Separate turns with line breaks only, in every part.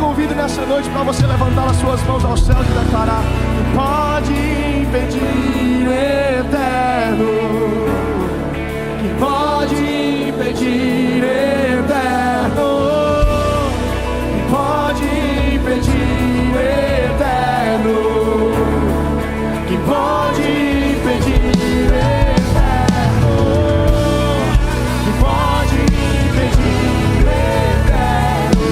convido nessa noite para você levantar as suas mãos ao céu e declarar: pode impedir o eterno, que pode impedir o eterno, que pode impedir o eterno, que pode impedir o eterno, que pode impedir o eterno,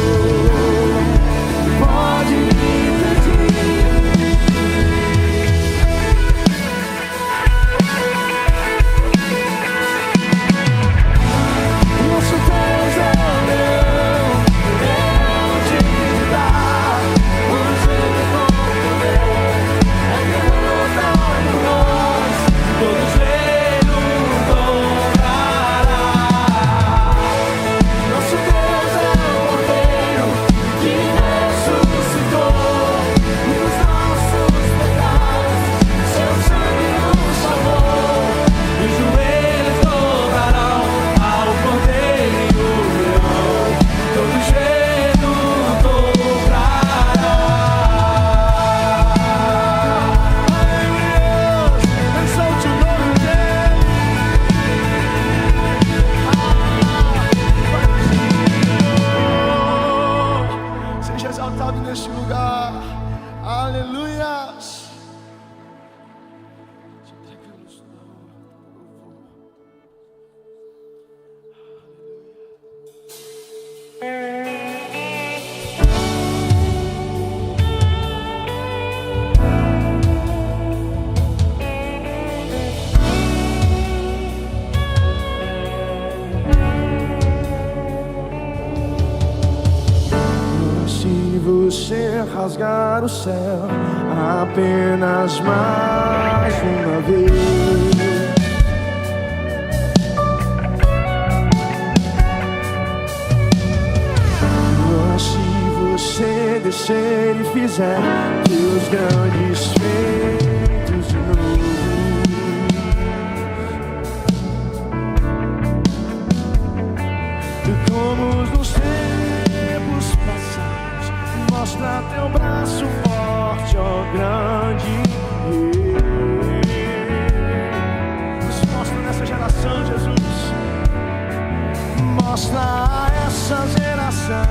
que pode impedir. Nosso Deus é o Deus de dar, você não poder, é que voltar em nós, todos eles dobrará. Nosso Deus é o Cordeiro que ressuscitou, e os nossos pecados, seu sangue nos salvou, e os joelhos dobrarão ao Cordeiro e o Leão, todo joelho dobrará. Aleluia, exalte o nome dele. Seja exaltado neste lugar. Aleluia. Te entregamos louvor. Se você rasgar o céu apenas mais uma vez, mas se você descer e fizer os grandes feitos de novo, e como nos tempos passados, mostra teu braço forte, ó grande. Nos mostra nessa geração, Jesus. Mostra a essa geração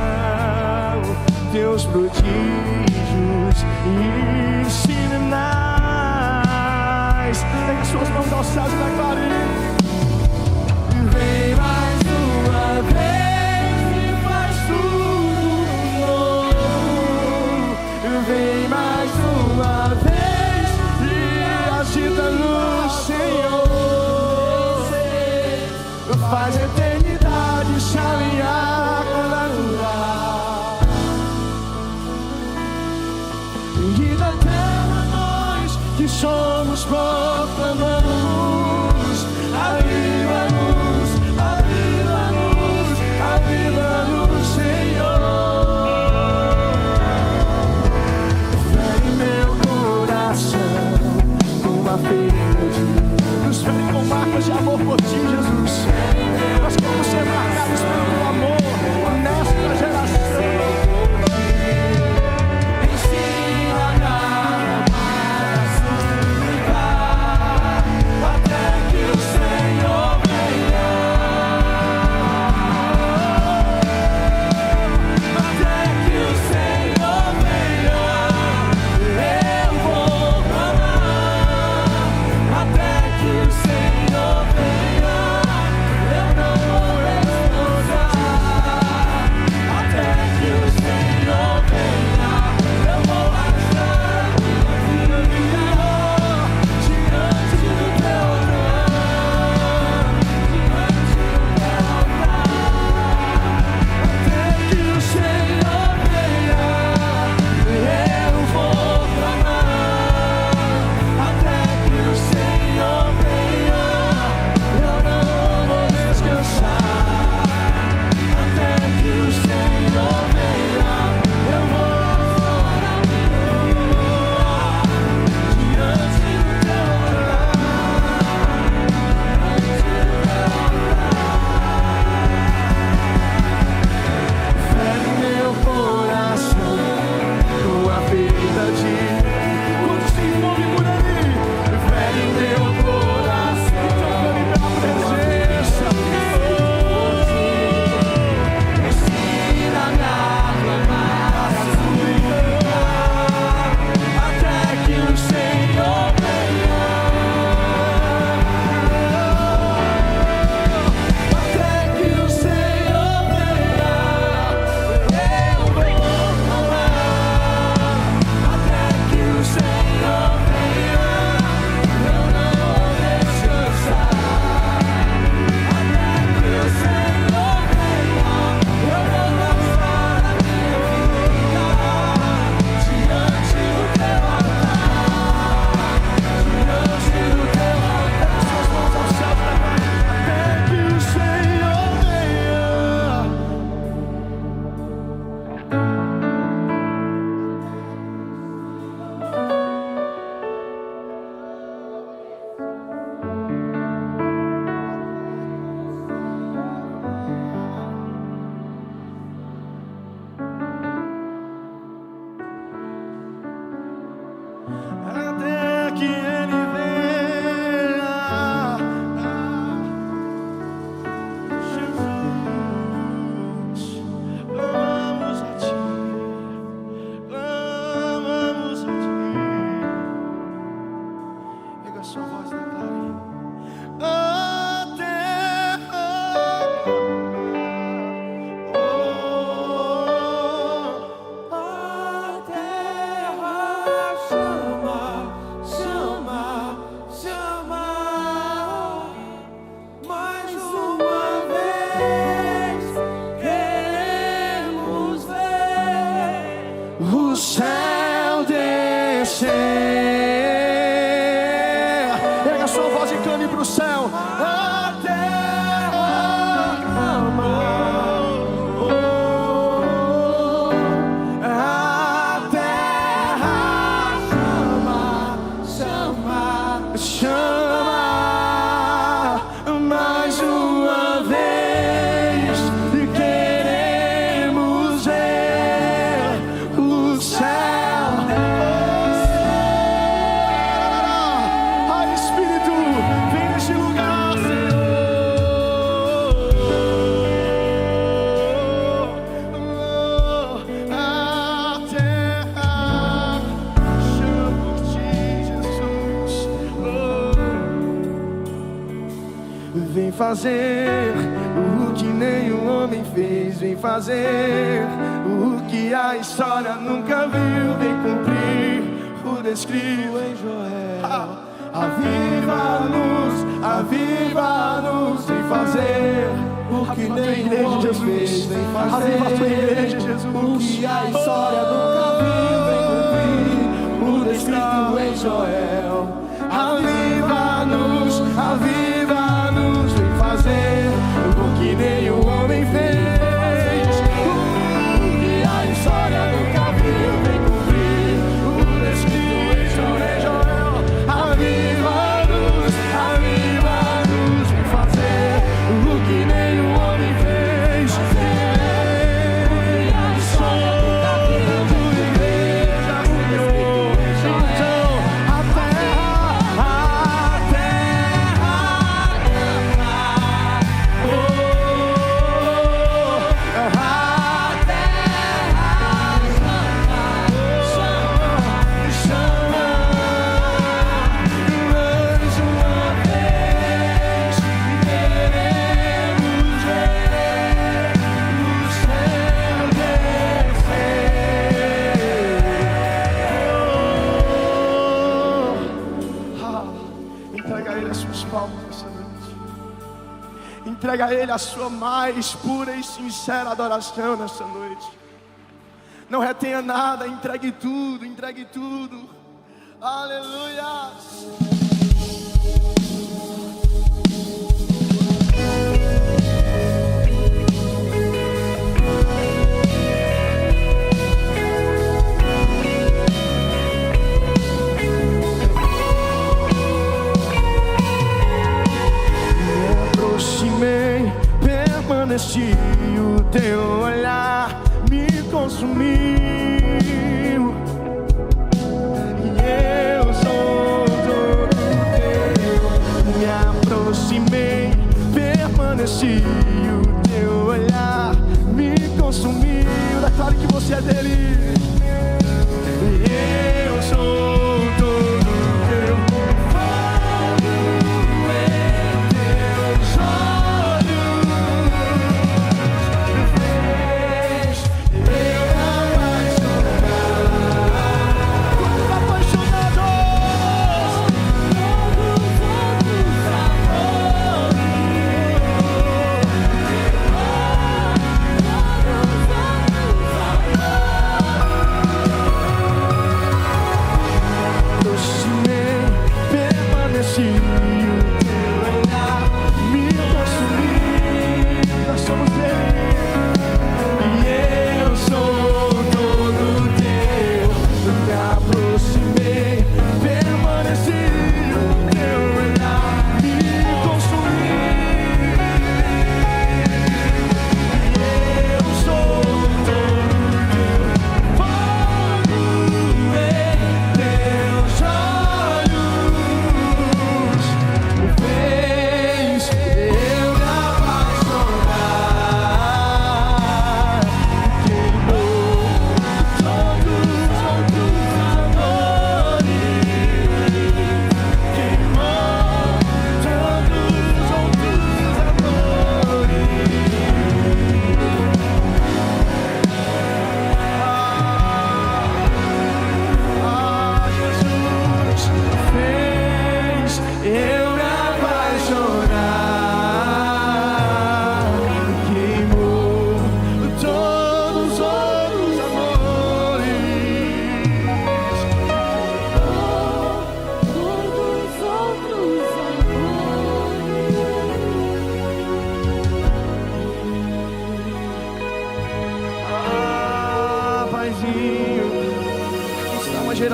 teus prodígios e sinais. Pega suas mãos aos céus e declare: vem mais uma vez e faz tudo novo. Vem mais uma vez e agita-nos, Senhor. Faz a eternidade se alinhar com a tua. E da terra nós que somos proclamamos: aviva-nos, aviva-nos, aviva-nos, Senhor. Fere meu coração com uma ferida, nos fere com marcas de amor por ti, Jesus. Nós queremos ser marcados pelo amor nesta geração. Ensina-nos para pro céu. A terra ama. A terra chama mais uma vez. Queremos ver o céu. Ai, Espírito, vem neste lugar, Senhor. A terra chama por ti, Jesus. Vem fazer o que nenhum homem fez. Vem fazer o que a história nunca viu. Vem cumprir o descrito em Joel. Aviva-nos, aviva-nos. Vem fazer o que nenhum homem fez. Vem fazer o que a história nunca viu. Vem cumprir o descrito em Joel. Aviva-nos, aviva-nos. Vem fazer o que nenhum homem fez. O que a história nunca viu. Vem cumprir o descrito em Joel. Aviva-nos, aviva-nos. Vem fazer o que nenhum homem fez. O que a história nunca viu. Tua igreja criou. Então a terra entrega a Ele as suas palmas nessa noite. Entrega a Ele a sua mais pura e sincera adoração nessa noite. Não retenha nada, entregue tudo, entregue tudo. Aleluia. Aproximei, permaneci, o teu olhar me consumiu. E eu sou todo teu. Me aproximei, permaneci, o teu olhar me consumiu. Declare que você é dele. E eu sou todo teu.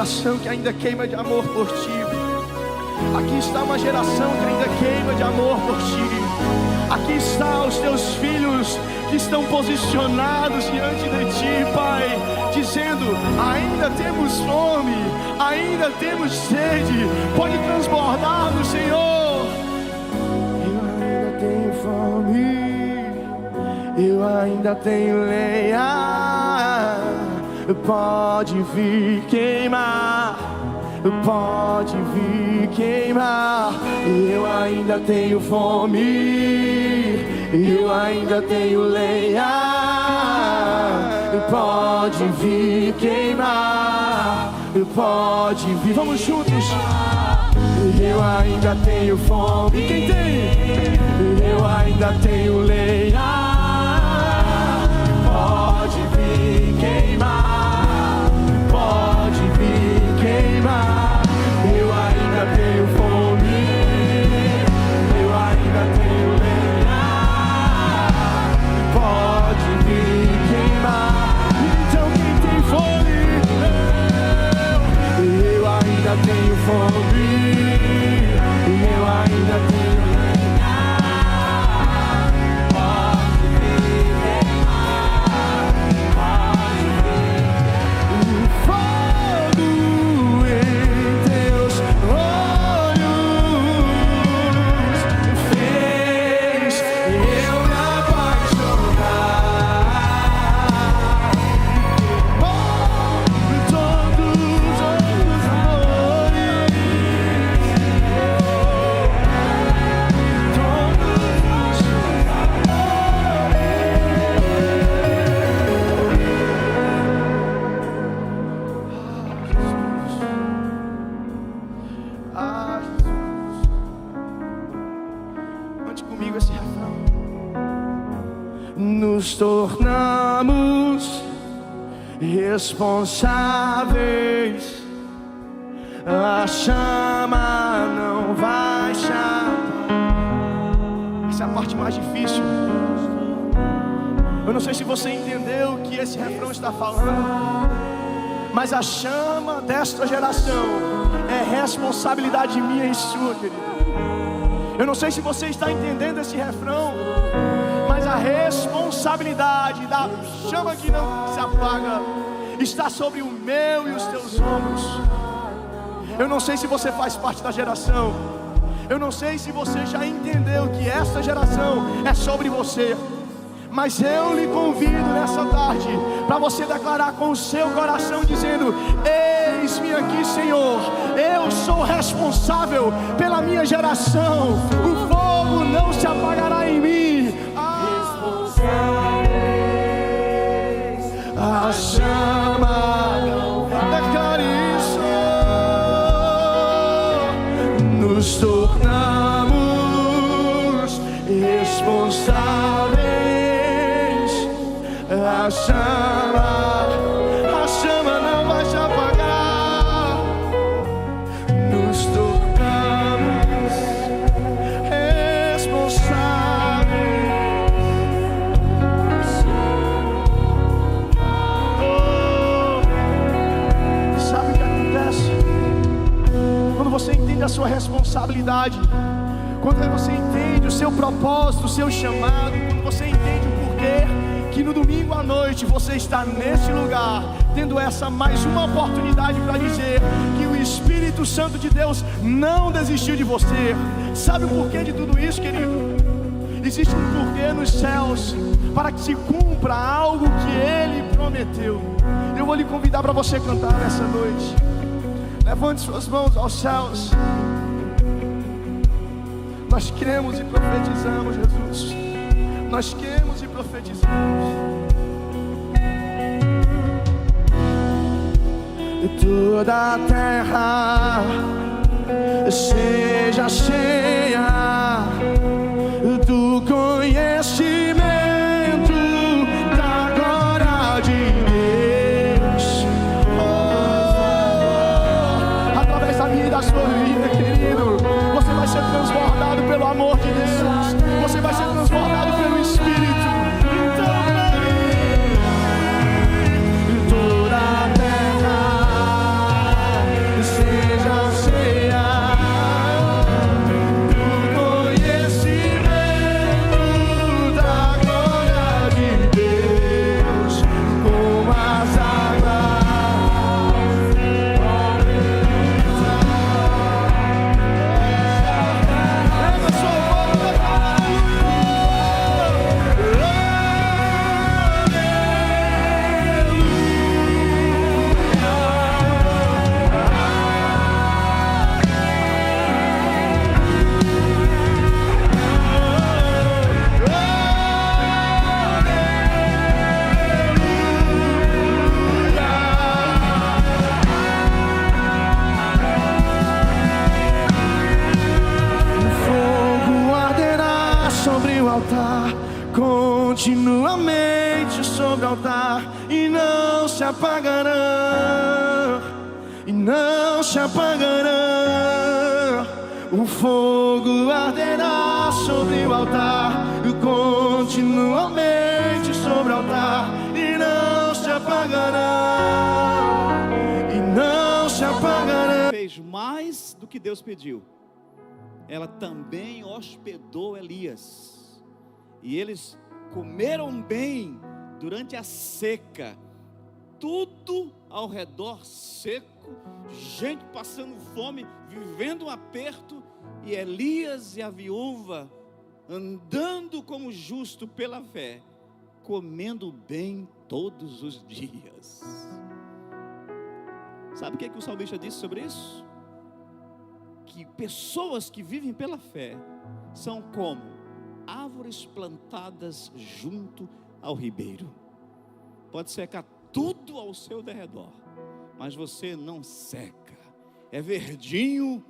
geração que ainda queima de amor por ti. Aqui está uma geração que ainda queima de amor por ti. Aqui estão os teus filhos que estão posicionados diante de ti, Pai, dizendo: ainda temos fome, ainda temos sede, pode transbordar no Senhor. Eu ainda tenho fome, eu ainda tenho lenha, pode vir queimar, pode vir queimar. Eu ainda tenho fome, eu ainda tenho lenha, pode vir queimar, pode vir. Vamos juntos. Eu ainda tenho fome. E quem tem? Eu ainda tenho lenha, pode vir queimar, pode vir queimar. Eu ainda tenho fome, eu ainda tenho lenha, pode vir queimar. Então quem tem fome, eu ainda tenho fome, eu ainda tenho lenha, pode vir queimar, pode vir. Fogo em teus olhos fez eu me apaixonar por todos os amores, Ah, Jesus. Cante comigo esse refrão. Nos tornamos responsáveis, a chama não vai chamar. Essa é a parte mais difícil. Eu não sei se você entendeu o que esse refrão está falando, mas a chama desta geração é responsabilidade minha e sua, querido. Eu não sei se você está entendendo esse refrão, mas a responsabilidade da chama que não se apaga está sobre o meu e os teus ombros. Eu não sei se você faz parte da geração, eu não sei se você já entendeu que esta geração é sobre você, mas eu lhe convido nessa tarde para você declarar com o seu coração, dizendo: eis-me aqui, Senhor, eu sou responsável pela minha geração, o fogo não se apagará em mim. A chama, declare isso. Nos tornamos responsáveis. A chama não vai se apagar. Nos tornamos responsáveis. Sabe o que acontece? Quando você entende a sua responsabilidade, quando você entende o seu propósito, o seu chamado, quando você entende o porquê que no domingo à noite você está nesse lugar, tendo essa mais uma oportunidade para dizer que o Espírito Santo de Deus não desistiu de você. Sabe o porquê de tudo isso, querido? Existe um porquê nos céus, para que se cumpra algo que Ele prometeu. Eu vou lhe convidar para você cantar nessa noite. Levante suas mãos aos céus. Nós cremos e profetizamos, Jesus. Nós cremos e profetizamos. Toda a terra seja cheia do conhecimento da glória de Deus. Através da minha e da sua vida, querido, você vai ser transbordado pelo amor de Deus. Você vai ser transbordado pelo Espírito. Toda a terra altar, continuamente sobre o altar, e não se apagarão, e não se apagarão. O fogo arderá sobre o altar, continuamente sobre o altar, e não se apagará, e não se apagará.
Fez mais do que Deus pediu. Ela também hospedou Elias, e eles comeram bem durante a seca. Tudo ao redor seco, gente passando fome, vivendo um aperto, e Elias e a viúva andando como justo pela fé, comendo bem todos os dias. Sabe o que o salmista disse sobre isso? Que pessoas que vivem pela fé são como árvores plantadas junto ao ribeiro. Pode secar tudo ao seu derredor, mas você não seca. É verdinho,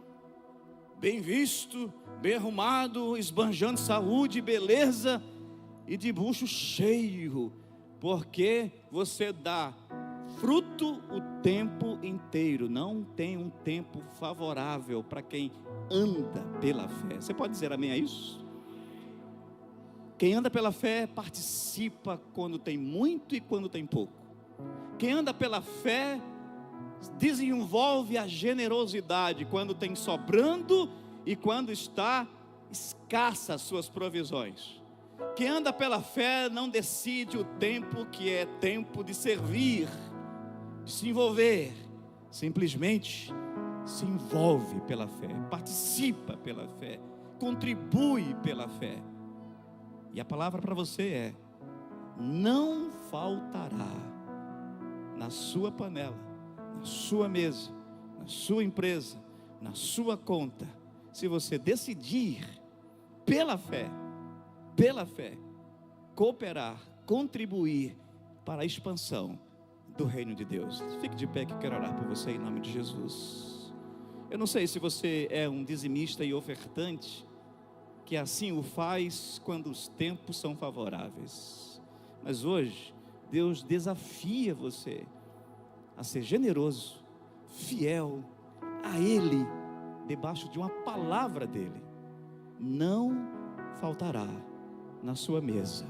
bem visto, bem arrumado, esbanjando saúde, beleza e de bucho cheio, porque você dá fruto o tempo inteiro. Não tem um tempo favorável para quem anda pela fé. Você pode dizer amém a isso? Quem anda pela fé participa quando tem muito e quando tem pouco. Quem anda pela fé desenvolve a generosidade quando tem sobrando e quando está escassa as suas provisões. Quem anda pela fé não decide o tempo que é tempo de servir, de se envolver, simplesmente se envolve pela fé, participa pela fé, contribui pela fé. E a palavra para você é: não faltará na sua panela, na sua mesa, na sua empresa, na sua conta, se você decidir pela fé, cooperar, contribuir para a expansão do reino de Deus. Fique de pé que eu quero orar por você em nome de Jesus. Eu não sei se você é um dizimista e ofertante, que assim o faz quando os tempos são favoráveis, mas hoje Deus desafia você a ser generoso, fiel a Ele, debaixo de uma palavra dEle. Não faltará na sua mesa,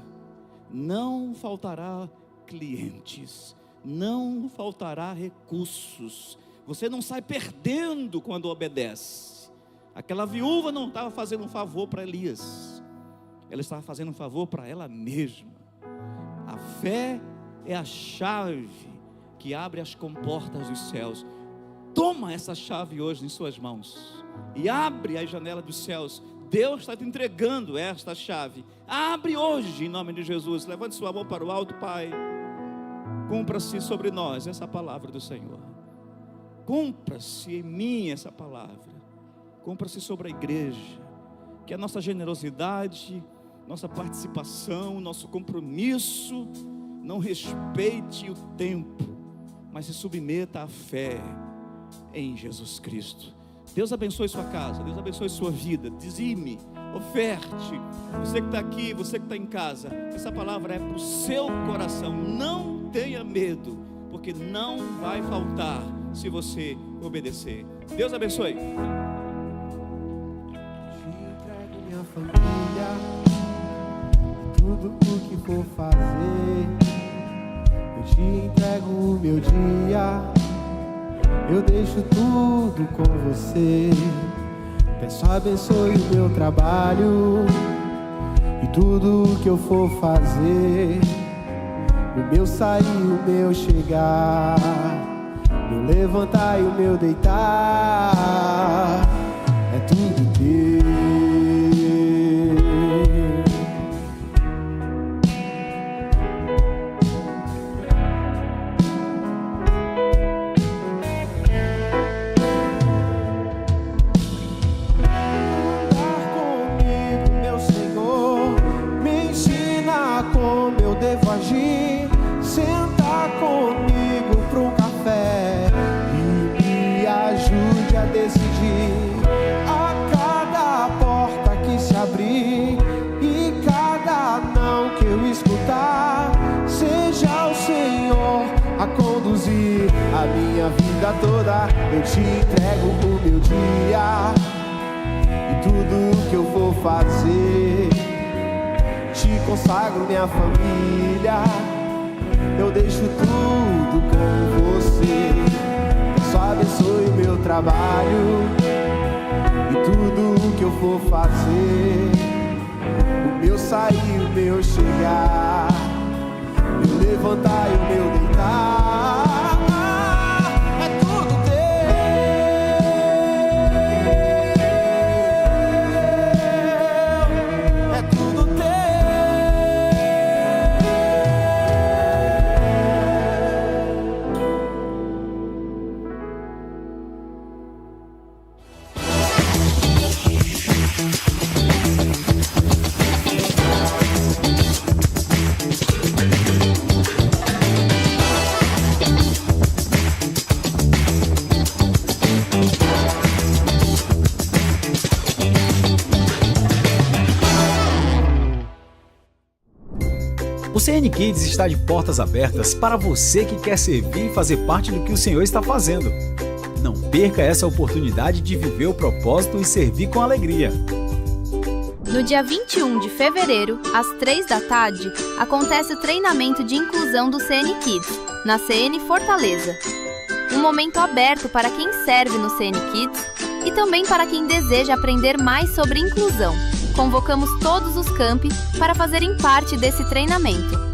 não faltará clientes, não faltará recursos. Você não sai perdendo quando obedece. Aquela viúva não estava fazendo um favor para Elias, ela estava fazendo um favor para ela mesma. A fé é a chave que abre as comportas dos céus. Toma essa chave hoje em suas mãos e abre a janela dos céus. Deus está te entregando esta chave. Abre hoje em nome de Jesus. Levante sua mão para o alto, Pai. Cumpra-se sobre nós essa palavra do Senhor. Cumpra-se em mim essa palavra. Cumpra-se sobre a igreja. Que a nossa generosidade, nossa participação, nosso compromisso não respeite o tempo, mas se submeta à fé em Jesus Cristo. Deus abençoe sua casa, Deus abençoe sua vida. Dizime, oferte. Você que está aqui, você que está em casa, essa palavra é para o seu coração. Não tenha medo, porque não vai faltar se você obedecer. Deus abençoe.
Te entrego minha família, tudo o que for fazer. Eu te entrego o meu dia, eu deixo tudo com você. Peço abençoe o meu trabalho e tudo o que eu for fazer. O meu sair, o meu chegar, meu levantar e o meu deitar, é tudo teu. Devo agir, senta comigo para um café e me ajude a decidir a cada porta que se abrir e cada escutar. Seja o Senhor a conduzir a minha vida toda. Eu te entrego o meu dia e tudo que eu vou fazer. Te consagro minha família, eu deixo tudo com você. Só abençoe o meu trabalho e tudo que eu for fazer. O meu sair, o meu chegar, meu levantar e o meu deitar. É tudo teu, é tudo teu.
O CN Kids está de portas abertas para você que quer servir e fazer parte do que o Senhor está fazendo. Não perca essa oportunidade de viver o propósito e servir com alegria.
No dia 21 de fevereiro, às 3 da tarde, acontece o treinamento de inclusão do CN Kids, na CN Fortaleza. Um momento aberto para quem serve no CN Kids e também para quem deseja aprender mais sobre inclusão. Convocamos todos os campi para fazerem parte desse treinamento.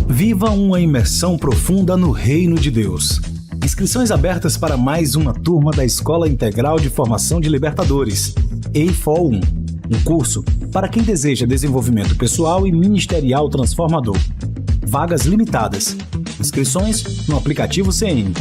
Viva uma imersão profunda no Reino de Deus. Inscrições abertas para mais uma turma da Escola Integral de Formação de Libertadores, EIFO 1. Um curso para quem deseja desenvolvimento pessoal e ministerial transformador. Vagas limitadas. Inscrições no aplicativo CN.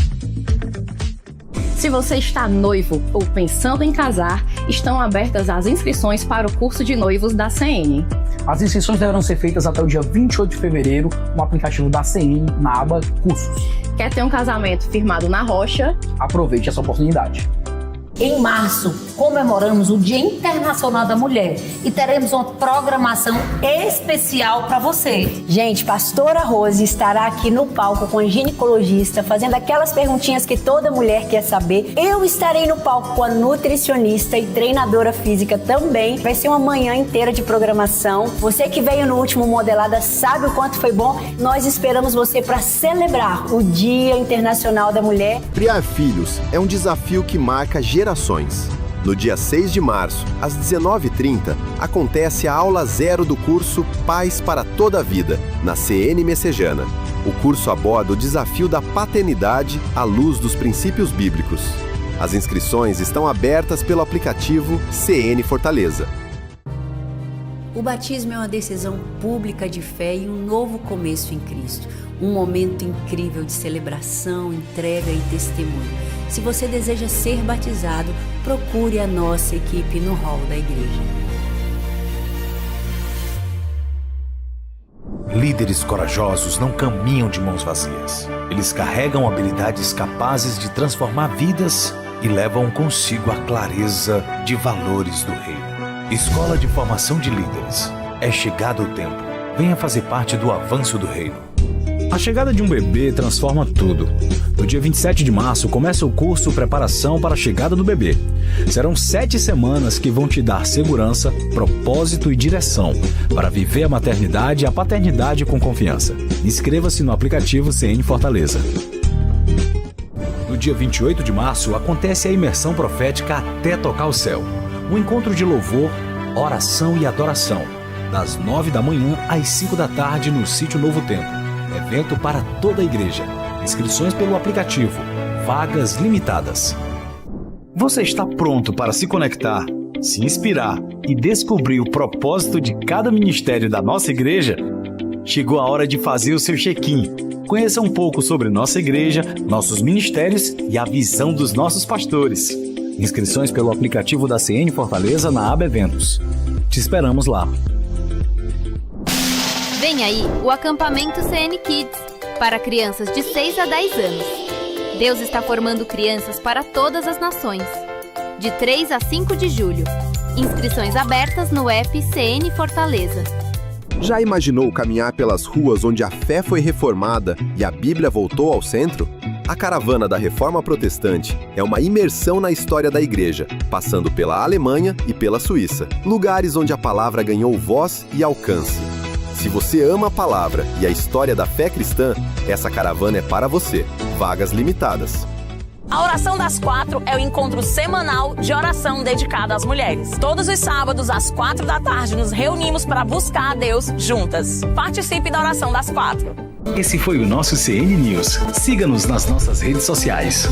Se você está noivo ou pensando em casar, estão abertas as inscrições para o curso de noivos da CN.
As inscrições deverão ser feitas até o dia 28 de fevereiro no aplicativo da CN, na aba Cursos.
Quer ter um casamento firmado na rocha?
Aproveite essa oportunidade.
Em março, comemoramos o Dia Internacional da Mulher e teremos uma programação especial para você.
Gente, pastora Rose estará aqui no palco com a ginecologista, fazendo aquelas perguntinhas que toda mulher quer saber. Eu estarei no palco com a nutricionista e treinadora física também. Vai ser uma manhã inteira de programação. Você que veio no último Modelada sabe o quanto foi bom. Nós esperamos você para celebrar o Dia Internacional da Mulher.
Criar filhos é um desafio que marca gerações. No dia 6 de março, às 19h30, acontece a aula 0 do curso Pais para Toda a Vida, na CN Messejana. O curso aborda o desafio da paternidade à luz dos princípios bíblicos. As inscrições estão abertas pelo aplicativo CN Fortaleza.
O batismo é uma decisão pública de fé e um novo começo em Cristo. Um momento incrível de celebração, entrega e testemunho. Se você deseja ser batizado, procure a nossa equipe no hall da igreja.
Líderes corajosos não caminham de mãos vazias. Eles carregam habilidades capazes de transformar vidas e levam consigo a clareza de valores do reino. Escola de Formação de Líderes. É chegado o tempo. Venha fazer parte do avanço do reino.
A chegada de um bebê transforma tudo. No dia 27 de março começa o curso Preparação para a Chegada do Bebê. Serão 7 semanas que vão te dar segurança, propósito e direção para viver a maternidade e a paternidade com confiança. Inscreva-se no aplicativo CN Fortaleza. No dia 28 de março acontece a imersão profética Até Tocar o Céu. Um encontro de louvor, oração e adoração, das 9 da manhã às 5 da tarde no Sítio Novo Tempo. Evento para toda a igreja. Inscrições pelo aplicativo. Vagas limitadas. Você está pronto para se conectar, se inspirar e descobrir o propósito de cada ministério da nossa igreja? Chegou a hora de fazer o seu check-in. Conheça um pouco sobre nossa igreja, nossos ministérios e a visão dos nossos pastores. Inscrições pelo aplicativo da CN Fortaleza na aba Eventos. Te esperamos lá.
Vem aí o acampamento CN Kids, para crianças de 6 a 10 anos. Deus está formando crianças para todas as nações. De 3 a 5 de julho. Inscrições abertas no app CN Fortaleza.
Já imaginou caminhar pelas ruas onde a fé foi reformada e a Bíblia voltou ao centro? A Caravana da Reforma Protestante é uma imersão na história da Igreja, passando pela Alemanha e pela Suíça, lugares onde a palavra ganhou voz e alcance. Se você ama a palavra e a história da fé cristã, essa caravana é para você. Vagas limitadas.
A Oração das 4 é o encontro semanal de oração dedicado às mulheres. Todos os sábados, às 4 da tarde, nos reunimos para buscar a Deus juntas. Participe da Oração das 4.
Esse foi o nosso CN News. Siga-nos nas nossas redes sociais.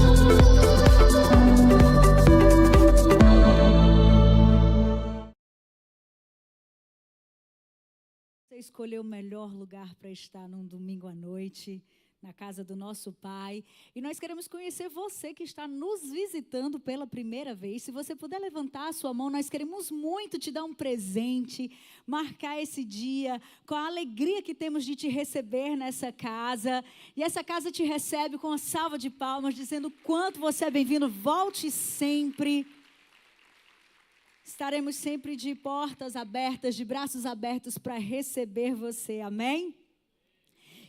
Você escolheu o melhor lugar para estar num domingo à noite, na casa do nosso Pai. E nós queremos conhecer você que está nos visitando pela primeira vez. Se você puder levantar a sua mão, nós queremos muito te dar um presente, marcar esse dia com a alegria que temos de te receber nessa casa. E essa casa te recebe com uma salva de palmas, dizendo o quanto você é bem-vindo. Volte sempre. Estaremos sempre de portas abertas, de braços abertos para receber você. Amém?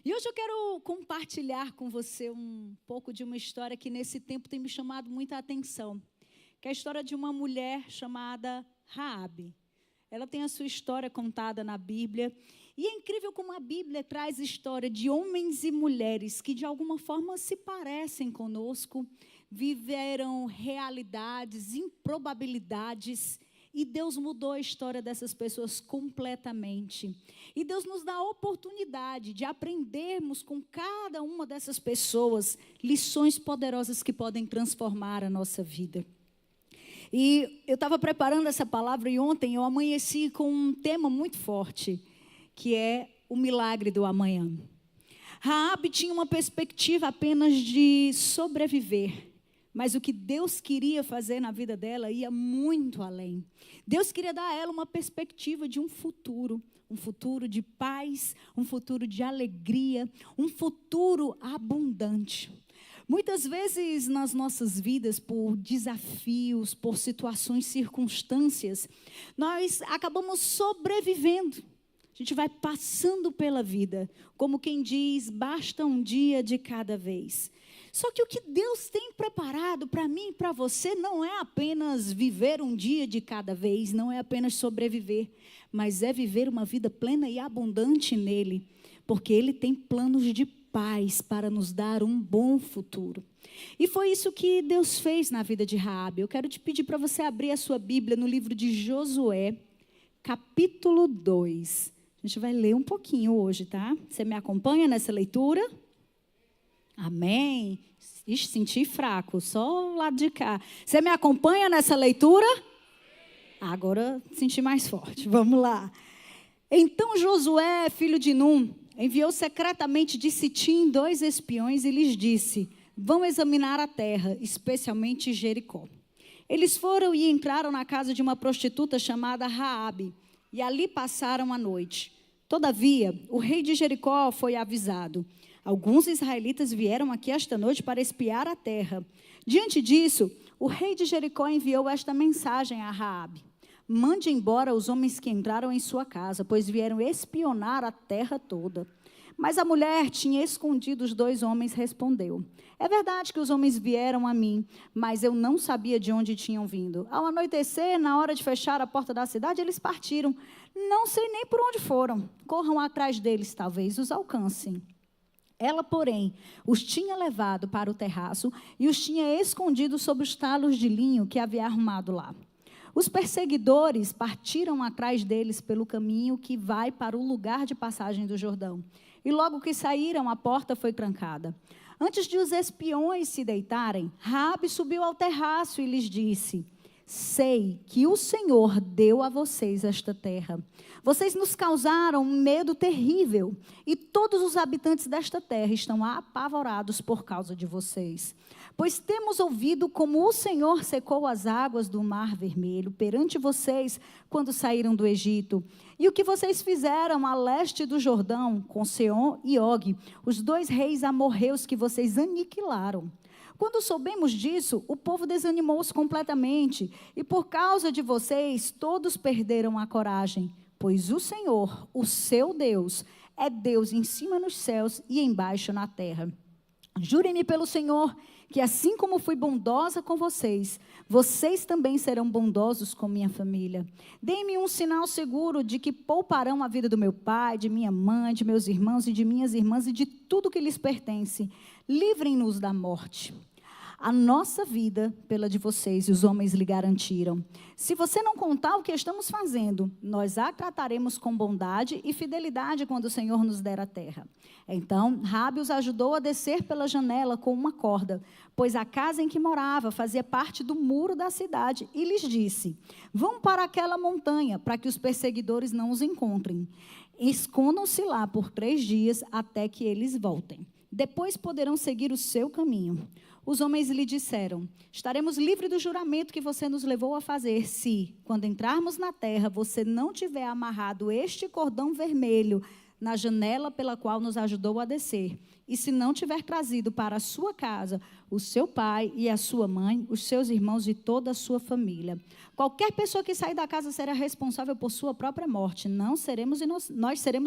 E hoje eu quero compartilhar com você um pouco de uma história que nesse tempo tem me chamado muita atenção, que é a história de uma mulher chamada Raabe. Ela tem a sua história contada na Bíblia, e é incrível como a Bíblia traz história de homens e mulheres que de alguma forma se parecem conosco, viveram realidades, improbabilidades, e Deus mudou a história dessas pessoas completamente. E Deus nos dá a oportunidade de aprendermos com cada uma dessas pessoas lições poderosas que podem transformar a nossa vida. E eu estava preparando essa palavra e ontem eu amanheci com um tema muito forte, que é o milagre do amanhã. Raabe tinha uma perspectiva apenas de sobreviver. Mas o que Deus queria fazer na vida dela ia muito além. Deus queria dar a ela uma perspectiva de um futuro de paz, um futuro de alegria, um futuro abundante. Muitas vezes nas nossas vidas, por desafios, por situações, circunstâncias, nós acabamos sobrevivendo. A gente vai passando pela vida, como quem diz, basta um dia de cada vez. Só que o que Deus tem preparado para mim e para você não é apenas viver um dia de cada vez, não é apenas sobreviver, mas é viver uma vida plena e abundante nele, porque Ele tem planos de paz para nos dar um bom futuro. E foi isso que Deus fez na vida de Raabe. Eu quero te pedir para você abrir a sua Bíblia no livro de Josué, capítulo 2. A gente vai ler um pouquinho hoje, tá? Você me acompanha nessa leitura? Amém. Ixi, senti fraco, só o lado de cá. Você me acompanha nessa leitura? Agora senti mais forte. Vamos lá. Então Josué, filho de Num, enviou secretamente de Sitim 2 espiões e lhes disse: vão examinar a terra, especialmente Jericó. Eles foram e entraram na casa de uma prostituta chamada Raabe, e ali passaram a noite. Todavia, o rei de Jericó foi avisado: alguns israelitas vieram aqui esta noite para espiar a terra. Diante disso, o rei de Jericó enviou esta mensagem a Raabe: mande embora os homens que entraram em sua casa, pois vieram espionar a terra toda. Mas a mulher tinha escondido os 2 homens, respondeu: é verdade que os homens vieram a mim, mas eu não sabia de onde tinham vindo. Ao anoitecer, na hora de fechar a porta da cidade, eles partiram. Não sei nem por onde foram. Corram atrás deles, talvez os alcancem. Ela, porém, os tinha levado para o terraço e os tinha escondido sob os talos de linho que havia arrumado lá. Os perseguidores partiram atrás deles pelo caminho que vai para o lugar de passagem do Jordão. E logo que saíram, a porta foi trancada. Antes de os espiões se deitarem, Raabe subiu ao terraço e lhes disse: sei que o Senhor deu a vocês esta terra. Vocês nos causaram um medo terrível, e todos os habitantes desta terra estão apavorados por causa de vocês. Pois temos ouvido como o Senhor secou as águas do Mar Vermelho perante vocês quando saíram do Egito, e o que vocês fizeram a leste do Jordão, com Seom e Og, os 2 reis amorreus que vocês aniquilaram. Quando soubemos disso, o povo desanimou-se completamente, e por causa de vocês, todos perderam a coragem. pois o Senhor, o seu Deus, é Deus em cima nos céus e embaixo na terra. Jurem-me pelo Senhor, que assim como fui bondosa com vocês, vocês também serão bondosos com minha família. Deem-me um sinal seguro de que pouparão a vida do meu pai, de minha mãe, de meus irmãos e de minhas irmãs e de tudo que lhes pertence. Livrem-nos da morte. A nossa vida pela de vocês, e os homens lhe garantiram. Se você não contar o que estamos fazendo, nós a trataremos com bondade e fidelidade quando o Senhor nos der a terra. Então, Raabe os ajudou a descer pela janela com uma corda, pois a casa em que morava fazia parte do muro da cidade, e lhes disse: vão para aquela montanha, para que os perseguidores não os encontrem. Escondam-se lá por 3 dias, até que eles voltem. Depois poderão seguir o seu caminho. Os homens lhe disseram: estaremos livres do juramento que você nos levou a fazer, se, quando entrarmos na terra, você não tiver amarrado este cordão vermelho na janela pela qual nos ajudou a descer, e se não tiver trazido para a sua casa o seu pai e a sua mãe, os seus irmãos e toda a sua família. Qualquer pessoa que sair da casa será responsável por sua própria morte. Nós seremos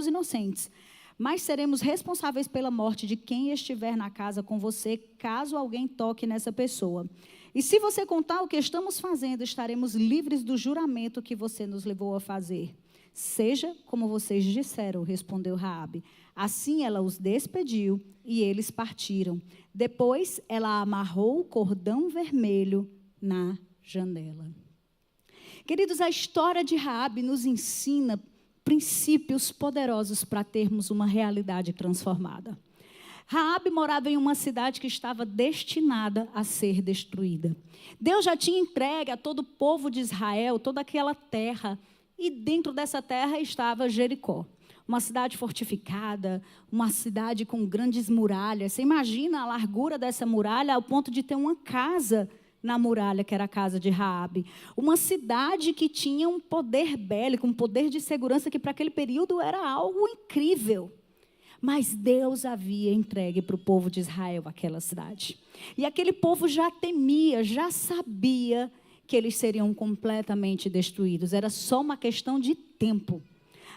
inocentes, mas seremos responsáveis pela morte de quem estiver na casa com você, caso alguém toque nessa pessoa. E se você contar o que estamos fazendo, estaremos livres do juramento que você nos levou a fazer. Seja como vocês disseram, respondeu Raabe. Assim ela os despediu e eles partiram. Depois ela amarrou o cordão vermelho na janela. Queridos, a história de Raabe nos ensina princípios poderosos para termos uma realidade transformada. Raabe morava em uma cidade que estava destinada a ser destruída. Deus já tinha entregue a todo o povo de Israel toda aquela terra, e dentro dessa terra estava Jericó, uma cidade fortificada, uma cidade com grandes muralhas. Você imagina a largura dessa muralha ao ponto de ter uma casa na muralha, que era a casa de Raabe. Uma cidade que tinha um poder bélico, um poder de segurança que para aquele período era algo incrível. Mas Deus havia entregue para o povo de Israel aquela cidade. E aquele povo já temia, já sabia que eles seriam completamente destruídos. Era só uma questão de tempo.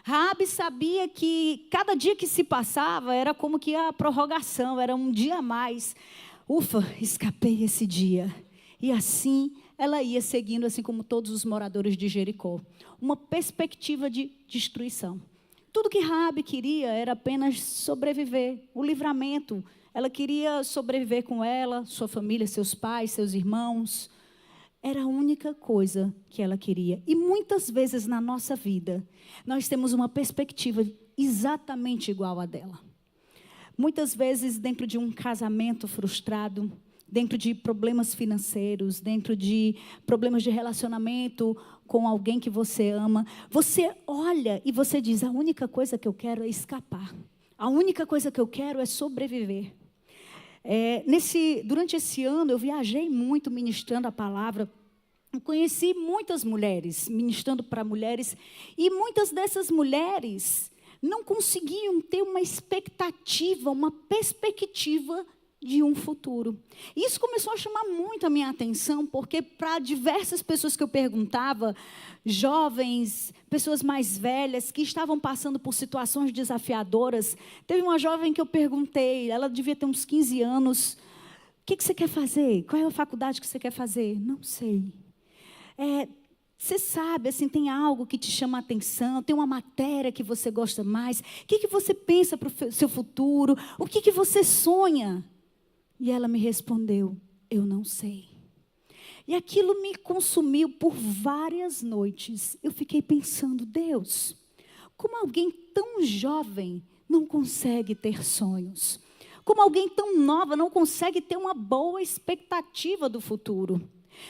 Raabe sabia que cada dia que se passava era como que a prorrogação, era um dia a mais. Ufa, escapei esse dia. E assim ela ia seguindo, assim como todos os moradores de Jericó. Uma perspectiva de destruição. Tudo que Raabe queria era apenas sobreviver, o livramento. Ela queria sobreviver com ela, sua família, seus pais, seus irmãos. Era a única coisa que ela queria. E muitas vezes na nossa vida, nós temos uma perspectiva exatamente igual à dela. Muitas vezes dentro de um casamento frustrado, dentro de problemas financeiros, dentro de problemas de relacionamento com alguém que você ama, você olha e você diz: a única coisa que eu quero é escapar. A única coisa que eu quero é sobreviver. Durante esse ano, eu viajei muito ministrando a palavra. Eu conheci muitas mulheres, ministrando para mulheres, e muitas dessas mulheres não conseguiam ter uma expectativa, uma perspectiva de um futuro. Isso começou a chamar muito a minha atenção, porque para diversas pessoas que eu perguntava, jovens, pessoas mais velhas, que estavam passando por situações desafiadoras, teve uma jovem que eu perguntei, ela devia ter uns 15 anos, o que você quer fazer? Qual é a faculdade que você quer fazer? Não sei. Você sabe, assim, tem algo que te chama a atenção, tem uma matéria que você gosta mais, o que você pensa para o seu futuro, o que você sonha? E ela me respondeu: eu não sei. E aquilo me consumiu por várias noites. Eu fiquei pensando: Deus, como alguém tão jovem não consegue ter sonhos? Como alguém tão nova não consegue ter uma boa expectativa do futuro?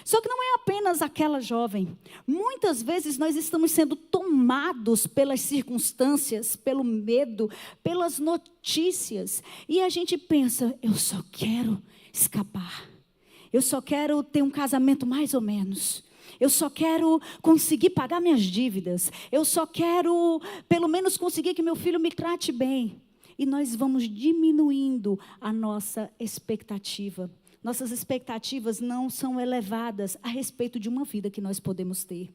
Só que não é apenas aquela jovem. Muitas vezes nós estamos sendo tomados pelas circunstâncias, pelo medo, pelas notícias. E a gente pensa: eu só quero escapar. Eu só quero ter um casamento mais ou menos. Eu só quero conseguir pagar minhas dívidas. Eu só quero, pelo menos, conseguir que meu filho me trate bem. E nós vamos diminuindo a nossa expectativa. Nossas expectativas não são elevadas a respeito de uma vida que nós podemos ter.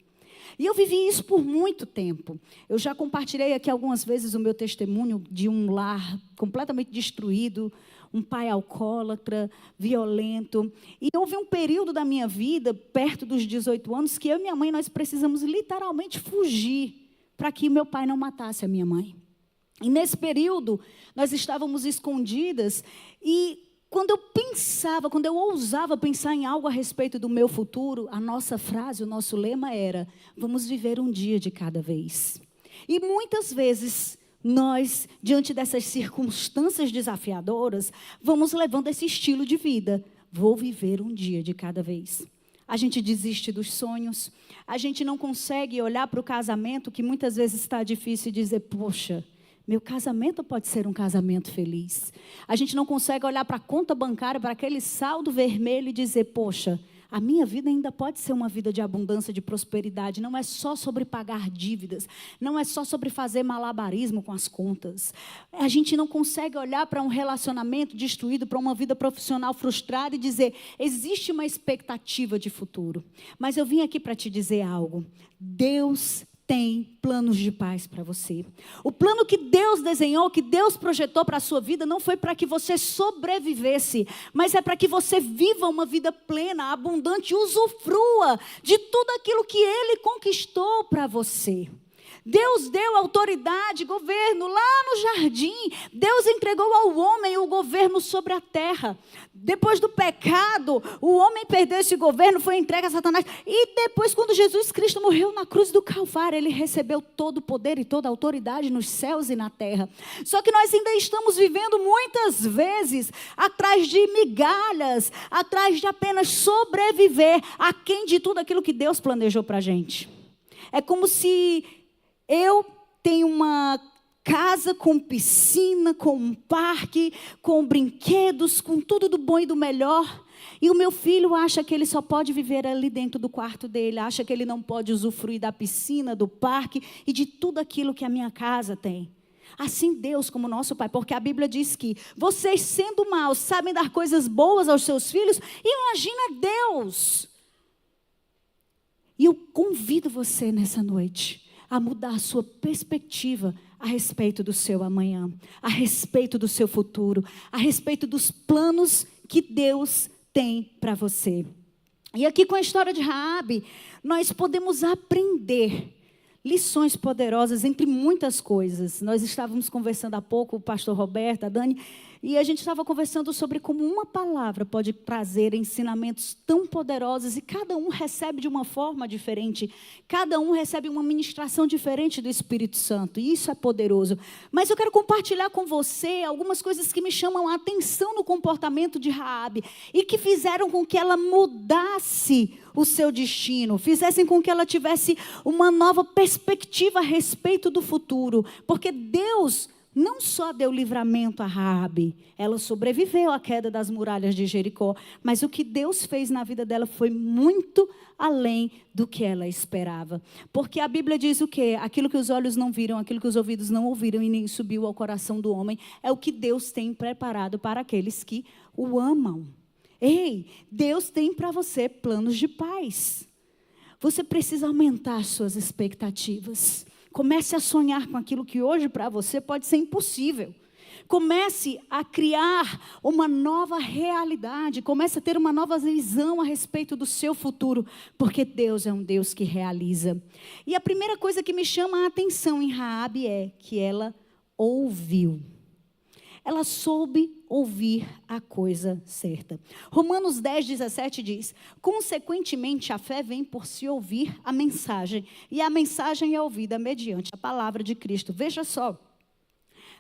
E eu vivi isso por muito tempo. Eu já compartilhei aqui algumas vezes o meu testemunho de um lar completamente destruído, um pai alcoólatra, violento. E houve um período da minha vida, perto dos 18 anos, que eu e minha mãe, nós precisamos literalmente fugir para que meu pai não matasse a minha mãe. E nesse período, nós estávamos escondidas e quando eu ousava pensar em algo a respeito do meu futuro, a nossa frase, o nosso lema era: vamos viver um dia de cada vez. E muitas vezes, nós, diante dessas circunstâncias desafiadoras, vamos levando esse estilo de vida. Vou viver um dia de cada vez. A gente desiste dos sonhos, a gente não consegue olhar para o casamento, que muitas vezes está difícil, e dizer: poxa, meu casamento pode ser um casamento feliz. A gente não consegue olhar para a conta bancária, para aquele saldo vermelho e dizer: poxa, a minha vida ainda pode ser uma vida de abundância, de prosperidade. Não é só sobre pagar dívidas, não é só sobre fazer malabarismo com as contas. A gente não consegue olhar para um relacionamento destruído, para uma vida profissional frustrada e dizer: existe uma expectativa de futuro. Mas eu vim aqui para te dizer algo. Deus tem planos de paz para você. O plano que Deus desenhou, que Deus projetou para a sua vida, não foi para que você sobrevivesse, mas é para que você viva uma vida plena, abundante, usufrua de tudo aquilo que Ele conquistou para você. Deus deu autoridade, governo lá no jardim. Deus entregou ao homem o governo sobre a terra. Depois do pecado, o homem perdeu esse governo, foi entregue a Satanás. E depois, quando Jesus Cristo morreu na cruz do Calvário, Ele recebeu todo o poder e toda a autoridade nos céus e na terra. Só que nós ainda estamos vivendo muitas vezes atrás de migalhas, atrás de apenas sobreviver, aquém de tudo aquilo que Deus planejou para a gente. É como se eu tenho uma casa com piscina, com um parque, com brinquedos, com tudo do bom e do melhor. E o meu filho acha que ele só pode viver ali dentro do quarto dele, acha que ele não pode usufruir da piscina, do parque e de tudo aquilo que a minha casa tem. Assim Deus como nosso Pai, porque a Bíblia diz que vocês, sendo maus, sabem dar coisas boas aos seus filhos. Imagina Deus. E eu convido você nessa noite a mudar a sua perspectiva a respeito do seu amanhã, a respeito do seu futuro, a respeito dos planos que Deus tem para você. E aqui com a história de Raabe, nós podemos aprender lições poderosas entre muitas coisas. Nós estávamos conversando há pouco, o pastor Roberto, a Dani, e a gente estava conversando sobre como uma palavra pode trazer ensinamentos tão poderosos e cada um recebe de uma forma diferente, cada um recebe uma ministração diferente do Espírito Santo, e isso é poderoso. Mas eu quero compartilhar com você algumas coisas que me chamam a atenção no comportamento de Raabe e que fizeram com que ela mudasse o seu destino, fizessem com que ela tivesse uma nova perspectiva a respeito do futuro, porque Deus não só deu livramento a Raabe, ela sobreviveu à queda das muralhas de Jericó, mas o que Deus fez na vida dela foi muito além do que ela esperava. Porque a Bíblia diz o quê? Aquilo que os olhos não viram, aquilo que os ouvidos não ouviram e nem subiu ao coração do homem, é o que Deus tem preparado para aqueles que o amam. Ei, Deus tem para você planos de paz. Você precisa aumentar as suas expectativas. Comece a sonhar com aquilo que hoje para você pode ser impossível. Comece a criar uma nova realidade. Comece a ter uma nova visão a respeito do seu futuro. Porque Deus é um Deus que realiza. E a primeira coisa que me chama a atenção em Raabe é que ela ouviu. Ela soube ouvir a coisa certa. Romanos 10:17 diz: consequentemente, a fé vem por se ouvir a mensagem, e a mensagem é ouvida mediante a palavra de Cristo. Veja só,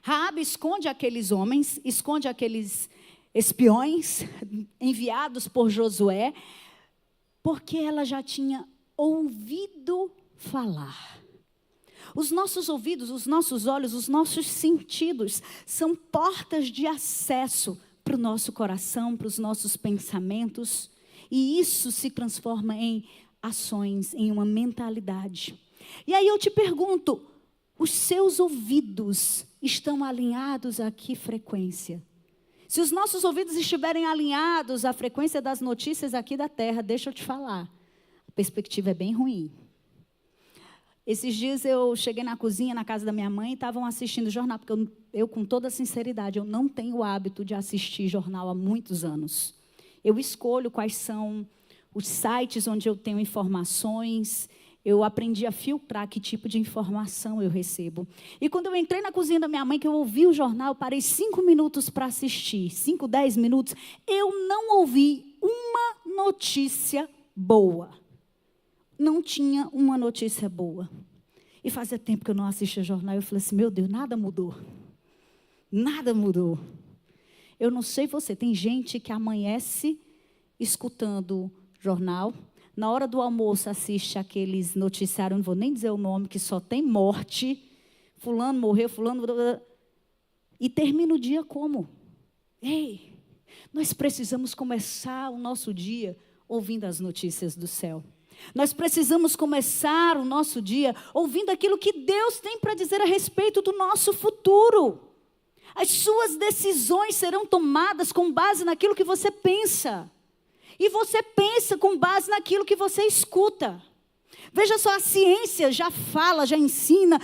Raabe esconde aqueles homens, esconde aqueles espiões enviados por Josué, porque ela já tinha ouvido falar. Os nossos ouvidos, os nossos olhos, os nossos sentidos são portas de acesso para o nosso coração, para os nossos pensamentos. E isso se transforma em ações, em uma mentalidade. E aí eu te pergunto, os seus ouvidos estão alinhados a que frequência? Se os nossos ouvidos estiverem alinhados à frequência das notícias aqui da terra, deixa eu te falar, a perspectiva é bem ruim. Esses dias eu cheguei na cozinha, na casa da minha mãe, e estavam assistindo jornal, porque eu, com toda sinceridade, eu não tenho o hábito de assistir jornal há muitos anos. Eu escolho quais são os sites onde eu tenho informações, eu aprendi a filtrar que tipo de informação eu recebo. E quando eu entrei na cozinha da minha mãe, que eu ouvi o jornal, eu parei 5 minutos para assistir, 5, 10 minutos, eu não ouvi uma notícia boa. Não tinha uma notícia boa. E fazia tempo que eu não assistia jornal, eu falei assim, meu Deus, nada mudou. Nada mudou. Eu não sei você, tem gente que amanhece escutando jornal, na hora do almoço assiste aqueles noticiários, não vou nem dizer o nome, que só tem morte, fulano morreu, fulano... E termina o dia como? Ei, nós precisamos começar o nosso dia ouvindo as notícias do céu. Nós precisamos começar o nosso dia ouvindo aquilo que Deus tem para dizer a respeito do nosso futuro. As suas decisões serão tomadas com base naquilo que você pensa. E você pensa com base naquilo que você escuta. Veja só, a ciência já fala, já ensina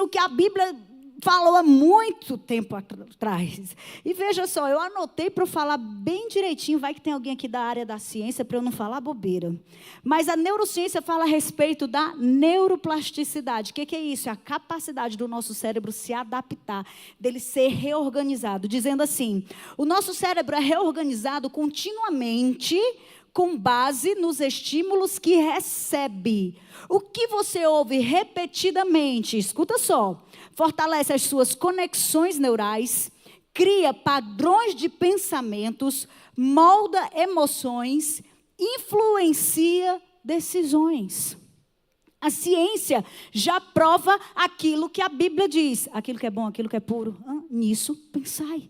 o que a Bíblia falou há muito tempo atrás. E veja só, eu anotei para eu falar bem direitinho, vai que tem alguém aqui da área da ciência para eu não falar bobeira. Mas a neurociência fala a respeito da neuroplasticidade. O que é isso? É a capacidade do nosso cérebro se adaptar, dele ser reorganizado. Dizendo assim, o nosso cérebro é reorganizado continuamente com base nos estímulos que recebe. O que você ouve repetidamente, escuta só, fortalece as suas conexões neurais, cria padrões de pensamentos, molda emoções, influencia decisões. A ciência já prova aquilo que a Bíblia diz. Aquilo que é bom, aquilo que é puro. Nisso pensai.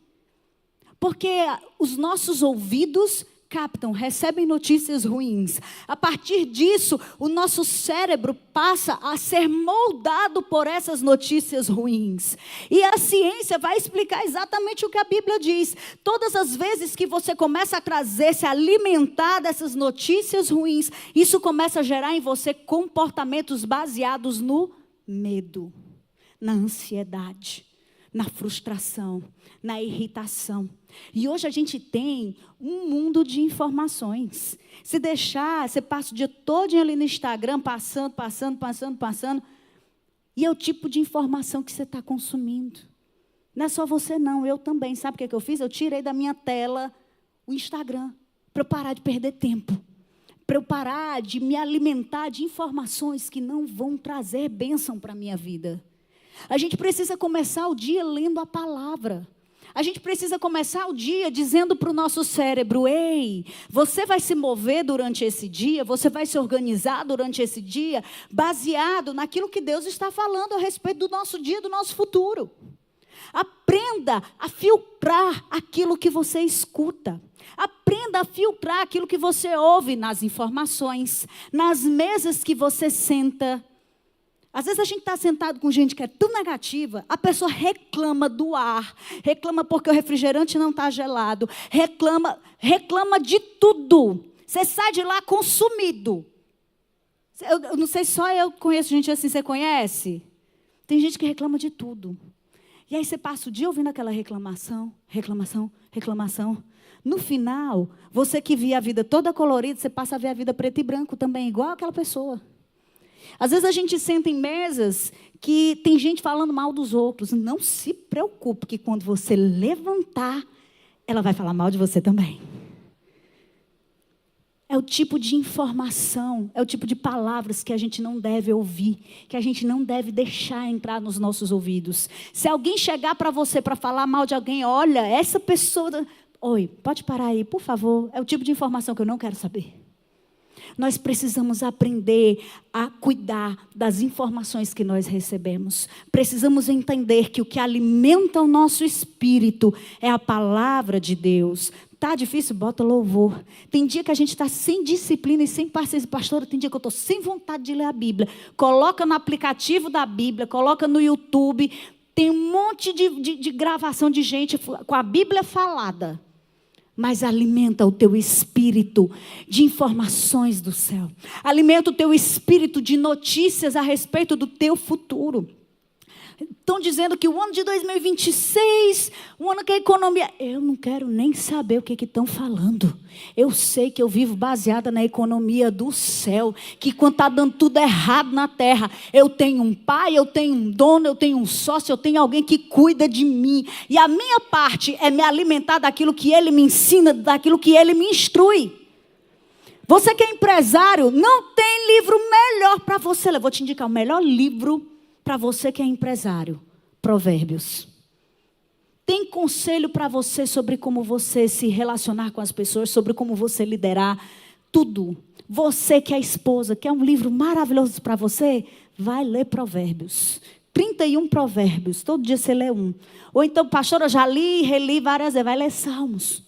Porque os nossos ouvidos captam, recebem notícias ruins. A partir disso, o nosso cérebro passa a ser moldado por essas notícias ruins. E a ciência vai explicar exatamente o que a Bíblia diz. Todas as vezes que você começa a trazer, se alimentar dessas notícias ruins, isso começa a gerar em você comportamentos baseados no medo, na ansiedade, na frustração, na irritação. E hoje a gente tem um mundo de informações. Se deixar, você passa o dia todo ali no Instagram, passando. E é o tipo de informação que você está consumindo. Não é só você não, eu também. Sabe o que eu fiz? Eu tirei da minha tela o Instagram, para eu parar de perder tempo. Para eu parar de me alimentar de informações que não vão trazer bênção para a minha vida. A gente precisa começar o dia lendo a palavra. A gente precisa começar o dia dizendo para o nosso cérebro, ei, você vai se mover durante esse dia, você vai se organizar durante esse dia, baseado naquilo que Deus está falando a respeito do nosso dia, do nosso futuro. Aprenda a filtrar aquilo que você escuta. Aprenda a filtrar aquilo que você ouve nas informações, nas mesas que você senta. Às vezes a gente está sentado com gente que é tão negativa, a pessoa reclama do ar, reclama porque o refrigerante não está gelado, reclama de tudo. Você sai de lá consumido. Eu não sei, só eu conheço gente assim, você conhece? Tem gente que reclama de tudo. E aí você passa o dia ouvindo aquela reclamação. No final, você que via a vida toda colorida, você passa a ver a vida preto e branco também, igual aquela pessoa. Às vezes a gente senta em mesas que tem gente falando mal dos outros. Não se preocupe, que quando você levantar, ela vai falar mal de você também. É o tipo de informação, é o tipo de palavras que a gente não deve ouvir, que a gente não deve deixar entrar nos nossos ouvidos. Se alguém chegar para você para falar mal de alguém, olha, essa pessoa... Oi, pode parar aí, por favor. É o tipo de informação que eu não quero saber. Nós precisamos aprender a cuidar das informações que nós recebemos. Precisamos entender que o que alimenta o nosso espírito é a palavra de Deus. Tá difícil? Bota louvor. Tem dia que a gente está sem disciplina e sem paciência. Pastora, tem dia que eu estou sem vontade de ler a Bíblia. Coloca no aplicativo da Bíblia, coloca no YouTube. Tem um monte de gravação de gente com a Bíblia falada. mas alimenta o teu espírito de informações do céu. Alimenta o teu espírito de notícias a respeito do teu futuro. Estão dizendo que o ano de 2026, o ano que a economia... Eu não quero nem saber o que estão falando. Eu sei que eu vivo baseada na economia do céu, que quando está dando tudo errado na terra, eu tenho um pai, eu tenho um dono, eu tenho um sócio, eu tenho alguém que cuida de mim. E a minha parte é me alimentar daquilo que ele me ensina, daquilo que ele me instrui. Você que é empresário, não tem livro melhor para você. Eu vou te indicar o melhor livro para você que é empresário. Provérbios. Tem conselho para você sobre como você se relacionar com as pessoas, sobre como você liderar, tudo. Você que é esposa, quer um livro maravilhoso para você? Vai ler Provérbios. 31 provérbios, todo dia você lê um. Ou então, pastor, eu já li e reli várias vezes. Vai ler Salmos.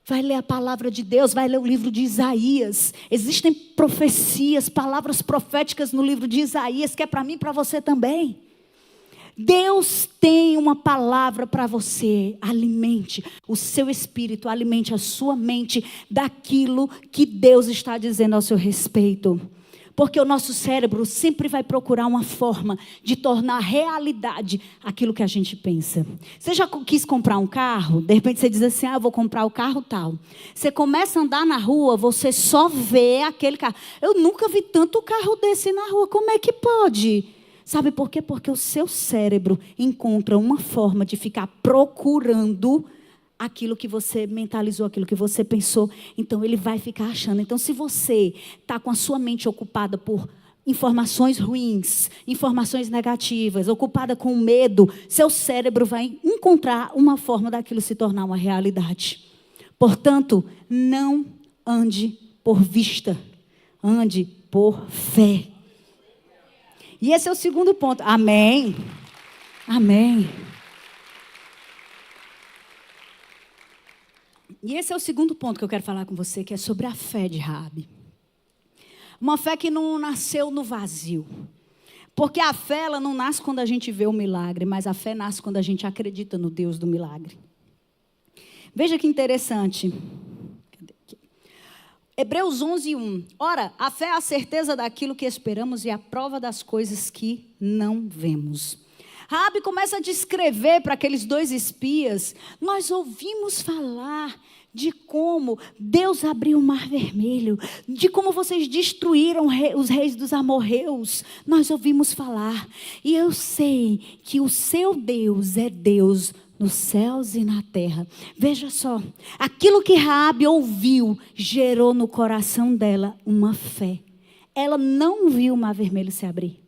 Vai ler a palavra de Deus, vai ler o livro de Isaías. Existem profecias, palavras proféticas no livro de Isaías, que é para mim e para você também. Deus tem uma palavra para você. Alimente o seu espírito, alimente a sua mente daquilo que Deus está dizendo ao seu respeito. Porque o nosso cérebro sempre vai procurar uma forma de tornar realidade aquilo que a gente pensa. Você já quis comprar um carro? De repente você diz assim, eu vou comprar o carro tal. Você começa a andar na rua, você só vê aquele carro. Eu nunca vi tanto carro desse na rua, como é que pode? Sabe por quê? Porque o seu cérebro encontra uma forma de ficar procurando aquilo que você mentalizou, aquilo que você pensou. Então, ele vai ficar achando. Então, se você está com a sua mente ocupada por informações ruins, informações negativas, ocupada com medo, seu cérebro vai encontrar uma forma daquilo se tornar uma realidade. Portanto, não ande por vista, ande por fé. E esse é o segundo ponto. Amém. Amém. E esse é o segundo ponto que eu quero falar com você, que é sobre a fé de Raabe. Uma fé que não nasceu no vazio. Porque a fé, ela não nasce quando a gente vê o milagre, mas a fé nasce quando a gente acredita no Deus do milagre. Veja que interessante. Hebreus 11:1. Ora, a fé é a certeza daquilo que esperamos e a prova das coisas que não vemos. Raabe começa a descrever para aqueles dois espias, nós ouvimos falar de como Deus abriu o mar vermelho, de como vocês destruíram os reis dos amorreus, nós ouvimos falar, e eu sei que o seu Deus é Deus nos céus e na terra. Veja só, aquilo que Raabe ouviu gerou no coração dela uma fé. Ela não viu o mar vermelho se abrir.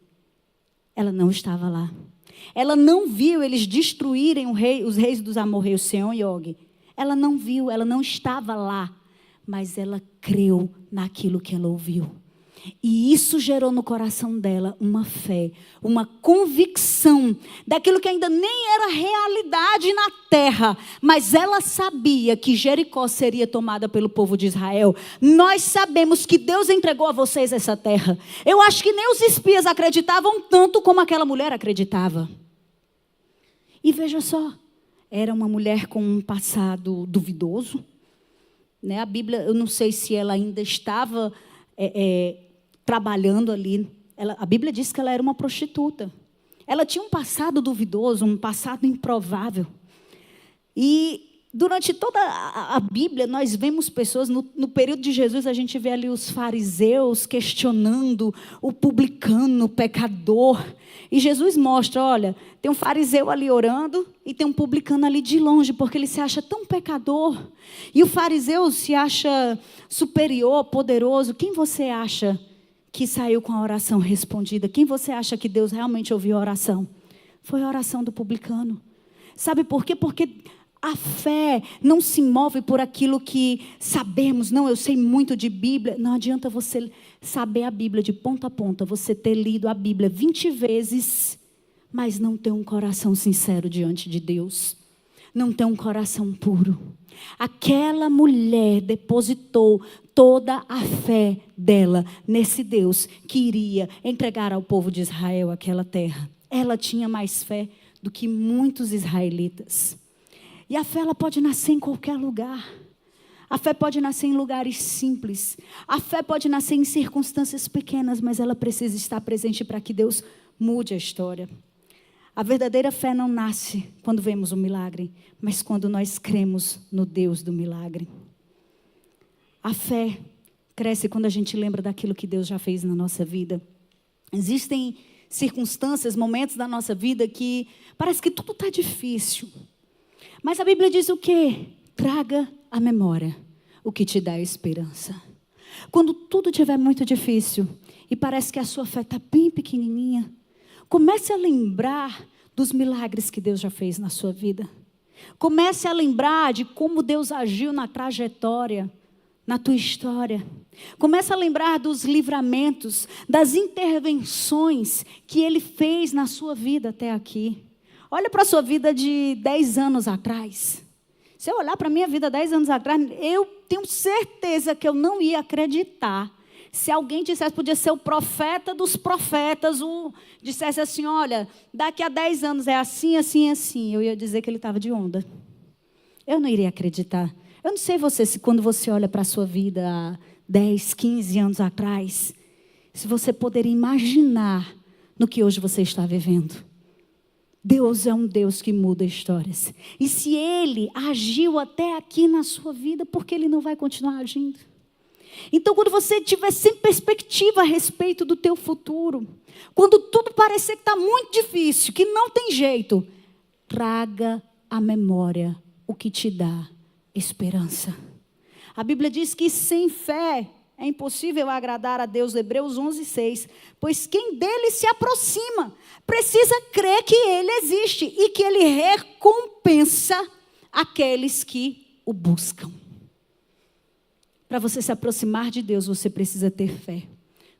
Ela não estava lá. Ela não viu eles destruírem os reis dos amorreus, Seom e Og. Ela não viu, ela não estava lá. Mas ela creu naquilo que ela ouviu. E isso gerou no coração dela uma fé, uma convicção daquilo que ainda nem era realidade na terra, mas ela sabia que Jericó seria tomada pelo povo de Israel. Nós sabemos que Deus entregou a vocês essa terra. Eu acho que nem os espias acreditavam tanto como aquela mulher acreditava. E veja só, era uma mulher com um passado duvidoso, né? A Bíblia, eu não sei se ela ainda estava trabalhando ali. A Bíblia diz que ela era uma prostituta. Ela tinha um passado duvidoso, um passado improvável. E durante toda a Bíblia, nós vemos pessoas, no período de Jesus, a gente vê ali os fariseus questionando o publicano, o pecador. E Jesus mostra, olha, tem um fariseu ali orando e tem um publicano ali de longe, porque ele se acha tão pecador. E o fariseu se acha superior, poderoso. Quem você acha que saiu com a oração respondida? Quem você acha que Deus realmente ouviu a oração? Foi a oração do publicano. Sabe por quê? Porque a fé não se move por aquilo que sabemos. Não, eu sei muito de Bíblia. Não adianta você saber a Bíblia de ponta a ponta, você ter lido a Bíblia 20 vezes, mas não ter um coração sincero diante de Deus. Não ter um coração puro. Aquela mulher depositou toda a fé dela nesse Deus que iria entregar ao povo de Israel aquela terra. Ela tinha mais fé do que muitos israelitas. E a fé ela pode nascer em qualquer lugar. A fé pode nascer em lugares simples. A fé pode nascer em circunstâncias pequenas, mas ela precisa estar presente para que Deus mude a história. A verdadeira fé não nasce quando vemos um milagre, mas quando nós cremos no Deus do milagre. A fé cresce quando a gente lembra daquilo que Deus já fez na nossa vida. Existem circunstâncias, momentos da nossa vida que parece que tudo está difícil. Mas a Bíblia diz o quê? Traga à memória o que te dá esperança. Quando tudo estiver muito difícil e parece que a sua fé está bem pequenininha, comece a lembrar dos milagres que Deus já fez na sua vida. Comece a lembrar de como Deus agiu na trajetória, na tua história. Comece a lembrar dos livramentos, das intervenções que Ele fez na sua vida até aqui. Olha para a sua vida de 10 anos atrás. Se eu olhar para a minha vida 10 anos atrás, eu tenho certeza que eu não ia acreditar. Se alguém dissesse, podia ser o profeta dos profetas, dissesse assim, olha, daqui a 10 anos é assim, assim, assim. Eu ia dizer que ele estava de onda. Eu não iria acreditar. Eu não sei você, se quando você olha para a sua vida há 10, 15 anos atrás, se você poderia imaginar no que hoje você está vivendo. Deus é um Deus que muda histórias. E se Ele agiu até aqui na sua vida, por que Ele não vai continuar agindo? Então, quando você tiver sem perspectiva a respeito do teu futuro, quando tudo parecer que está muito difícil, que não tem jeito, traga à memória o que te dá esperança. A Bíblia diz que sem fé é impossível agradar a Deus, Hebreus 11:6. Pois quem dele se aproxima precisa crer que ele existe e que ele recompensa aqueles que o buscam. Para você se aproximar de Deus, você precisa ter fé.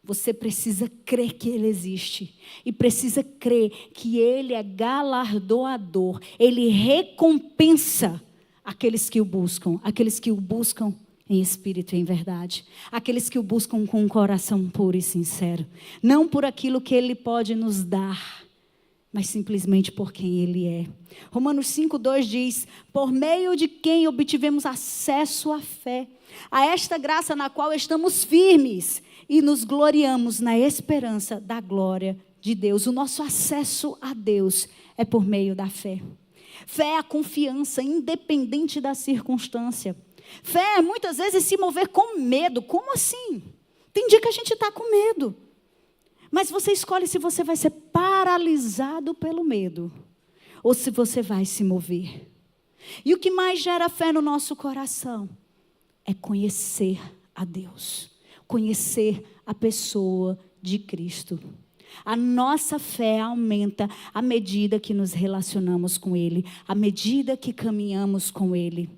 Você precisa crer que Ele existe. E precisa crer que Ele é galardoador. Ele recompensa aqueles que o buscam. Aqueles que o buscam em espírito e em verdade. Aqueles que o buscam com um coração puro e sincero. Não por aquilo que Ele pode nos dar, mas simplesmente por quem Ele é. Romanos 5:2 diz, por meio de quem obtivemos acesso à fé, a esta graça na qual estamos firmes e nos gloriamos na esperança da glória de Deus. O nosso acesso a Deus é por meio da fé. Fé é a confiança independente da circunstância. Fé é muitas vezes se mover com medo. Como assim? Tem dia que a gente está com medo. Mas você escolhe se você vai ser paralisado pelo medo ou se você vai se mover. E o que mais gera fé no nosso coração é conhecer a Deus, conhecer a pessoa de Cristo. A nossa fé aumenta à medida que nos relacionamos com Ele, à medida que caminhamos com Ele.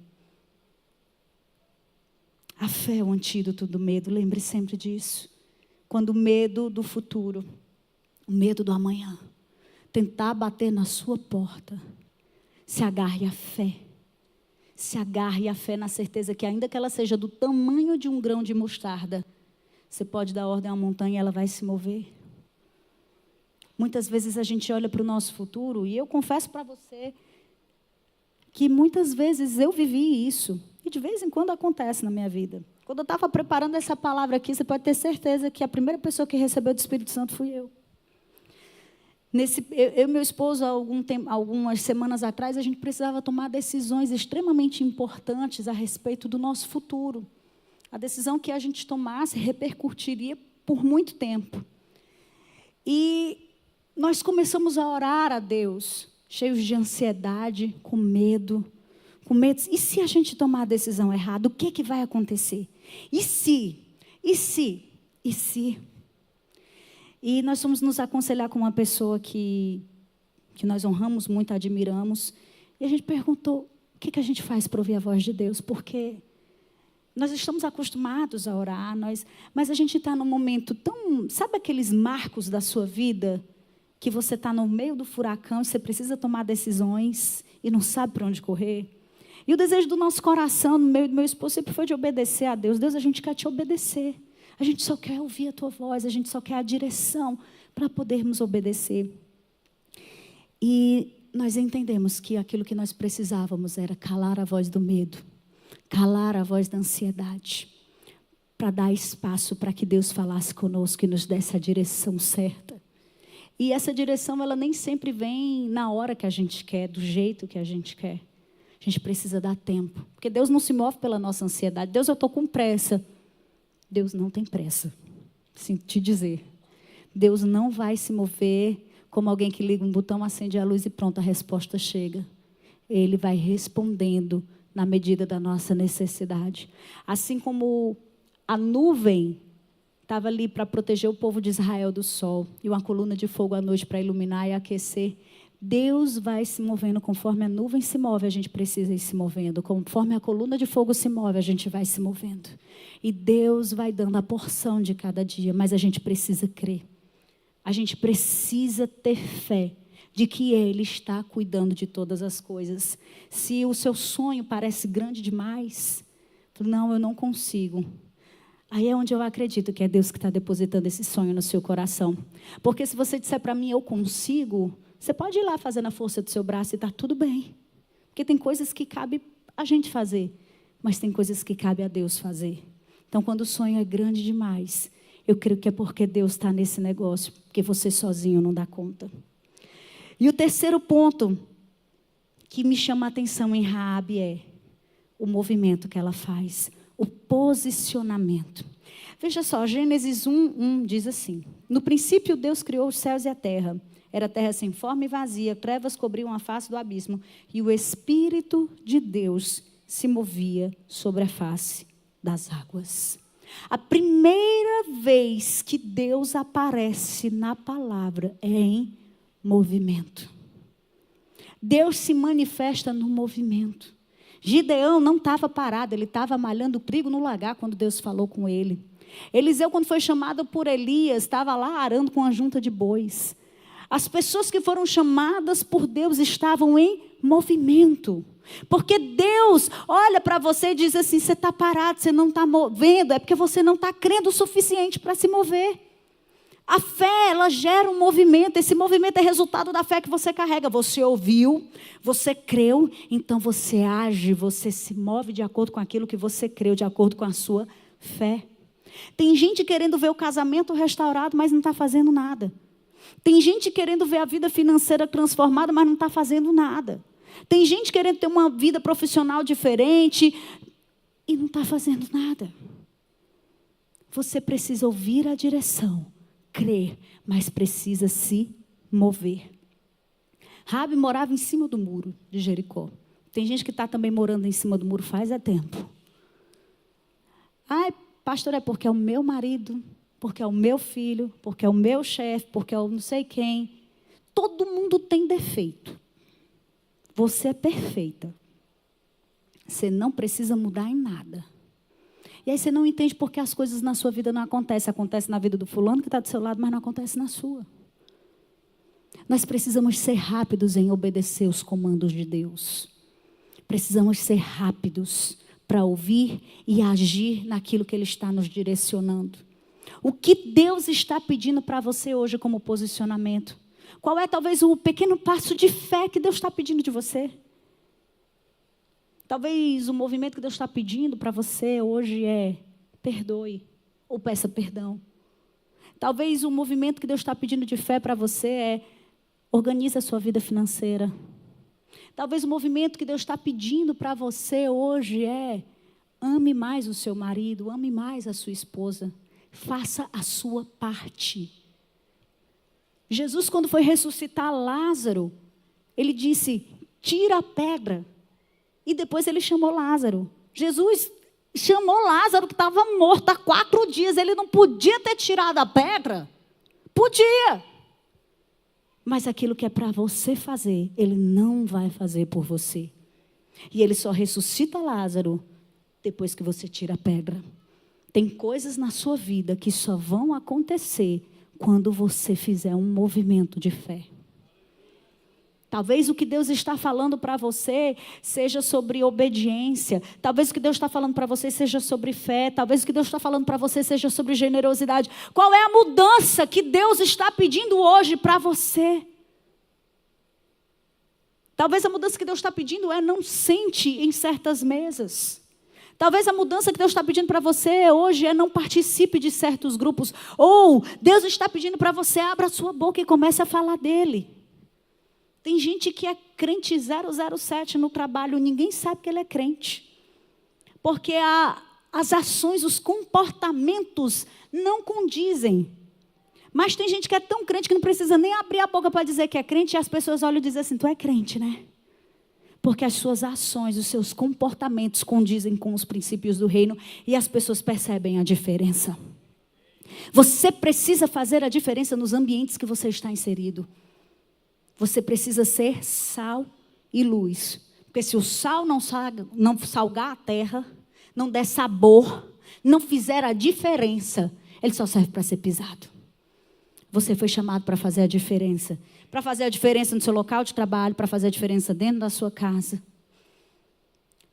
A fé é o antídoto do medo, lembre sempre disso. Quando o medo do futuro, o medo do amanhã, tentar bater na sua porta, se agarre à fé. Se agarre à fé na certeza que ainda que ela seja do tamanho de um grão de mostarda, você pode dar ordem a uma montanha e ela vai se mover. Muitas vezes a gente olha para o nosso futuro e eu confesso para você que muitas vezes eu vivi isso. E de vez em quando acontece na minha vida. Quando eu estava preparando essa palavra aqui, você pode ter certeza que a primeira pessoa que recebeu do Espírito Santo fui eu. Eu e meu esposo, algumas semanas atrás, a gente precisava tomar decisões extremamente importantes a respeito do nosso futuro. A decisão que a gente tomasse repercutiria por muito tempo. E nós começamos a orar a Deus, cheios de ansiedade, com medo. E se a gente tomar a decisão errada, o que vai acontecer? E se? E nós fomos nos aconselhar com uma pessoa que nós honramos muito, admiramos. E a gente perguntou, o que a gente faz para ouvir a voz de Deus? Porque nós estamos acostumados a orar, mas a gente está num momento tão... Sabe aqueles marcos da sua vida? Que você está no meio do furacão e você precisa tomar decisões e não sabe para onde correr? E o desejo do nosso coração, no meio do meu esposo, sempre foi de obedecer a Deus. Deus, a gente quer te obedecer. A gente só quer ouvir a tua voz, a gente só quer a direção para podermos obedecer. E nós entendemos que aquilo que nós precisávamos era calar a voz do medo, calar a voz da ansiedade, para dar espaço para que Deus falasse conosco e nos desse a direção certa. E essa direção, ela nem sempre vem na hora que a gente quer, do jeito que a gente quer. A gente precisa dar tempo, porque Deus não se move pela nossa ansiedade. Deus, eu estou com pressa. Deus não tem pressa. Sinto te dizer. Deus não vai se mover como alguém que liga um botão, acende a luz e pronto, a resposta chega. Ele vai respondendo na medida da nossa necessidade. Assim como a nuvem estava ali para proteger o povo de Israel do sol e uma coluna de fogo à noite para iluminar e aquecer, Deus vai se movendo conforme a nuvem se move, a gente precisa ir se movendo. Conforme a coluna de fogo se move, a gente vai se movendo. E Deus vai dando a porção de cada dia, mas a gente precisa crer. A gente precisa ter fé de que Ele está cuidando de todas as coisas. Se o seu sonho parece grande demais, não, eu não consigo. Aí é onde eu acredito que é Deus que está depositando esse sonho no seu coração. Porque se você disser para mim, eu consigo, você pode ir lá fazendo a força do seu braço e está tudo bem. Porque tem coisas que cabe a gente fazer, mas tem coisas que cabe a Deus fazer. Então, quando o sonho é grande demais, eu creio que é porque Deus está nesse negócio, porque você sozinho não dá conta. E o terceiro ponto que me chama a atenção em Raabe é o movimento que ela faz, o posicionamento. Veja só, Gênesis 1:1 diz assim: no princípio Deus criou os céus e a terra. Era terra sem forma e vazia, trevas cobriam a face do abismo, e o Espírito de Deus se movia sobre a face das águas. A primeira vez que Deus aparece na palavra é em movimento. Deus se manifesta no movimento. Gideão não estava parado, ele estava malhando trigo no lagar quando Deus falou com ele. Eliseu, quando foi chamado por Elias, estava lá arando com a junta de bois. As pessoas que foram chamadas por Deus estavam em movimento. Porque Deus olha para você e diz assim: você está parado, você não está movendo, é porque você não está crendo o suficiente para se mover. A fé, ela gera um movimento, esse movimento é resultado da fé que você carrega. Você ouviu, você creu, então você age, você se move de acordo com aquilo que você creu, de acordo com a sua fé. Tem gente querendo ver o casamento restaurado, mas não está fazendo nada. Tem gente querendo ver a vida financeira transformada, mas não está fazendo nada. Tem gente querendo ter uma vida profissional diferente e não está fazendo nada. Você precisa ouvir a direção, crer, mas precisa se mover. Raabe morava em cima do muro de Jericó. Tem gente que está também morando em cima do muro faz tempo. Ai, pastor, é porque é o meu marido, porque é o meu filho, porque é o meu chefe, porque é o não sei quem. Todo mundo tem defeito. Você é perfeita. Você não precisa mudar em nada. E aí você não entende porque as coisas na sua vida não acontecem. Acontece na vida do fulano que está do seu lado, mas não acontece na sua. Nós precisamos ser rápidos em obedecer os comandos de Deus. Precisamos ser rápidos para ouvir e agir naquilo que Ele está nos direcionando. O que Deus está pedindo para você hoje como posicionamento? Qual é talvez o pequeno passo de fé que Deus está pedindo de você? Talvez o movimento que Deus está pedindo para você hoje é perdoe ou peça perdão. Talvez o movimento que Deus está pedindo de fé para você é organize a sua vida financeira. Talvez o movimento que Deus está pedindo para você hoje é ame mais o seu marido, ame mais a sua esposa. Faça a sua parte. Jesus, quando foi ressuscitar Lázaro, ele disse, tira a pedra. E depois ele chamou Lázaro. Jesus chamou Lázaro que estava morto há 4 dias. Ele não podia ter tirado a pedra? Podia. Mas aquilo que é para você fazer, Ele não vai fazer por você. E Ele só ressuscita Lázaro depois que você tira a pedra. Tem coisas na sua vida que só vão acontecer quando você fizer um movimento de fé. Talvez o que Deus está falando para você seja sobre obediência. Talvez o que Deus está falando para você seja sobre fé. Talvez o que Deus está falando para você seja sobre generosidade. Qual é a mudança que Deus está pedindo hoje para você? Talvez a mudança que Deus está pedindo é não sente em certas mesas. Talvez a mudança que Deus está pedindo para você hoje é não participe de certos grupos. Ou Deus está pedindo para você, abra a sua boca e comece a falar dele. Tem gente que é crente 007 no trabalho, ninguém sabe que ele é crente. Porque as ações, os comportamentos não condizem. Mas tem gente que é tão crente que não precisa nem abrir a boca para dizer que é crente, e as pessoas olham e dizem assim, tu é crente, né? Porque as suas ações, os seus comportamentos condizem com os princípios do reino e as pessoas percebem a diferença. Você precisa fazer a diferença nos ambientes que você está inserido. Você precisa ser sal e luz. Porque se o sal não salgar a terra, não der sabor, não fizer a diferença, ele só serve para ser pisado. Você foi chamado para fazer a diferença. Para fazer a diferença no seu local de trabalho, para fazer a diferença dentro da sua casa.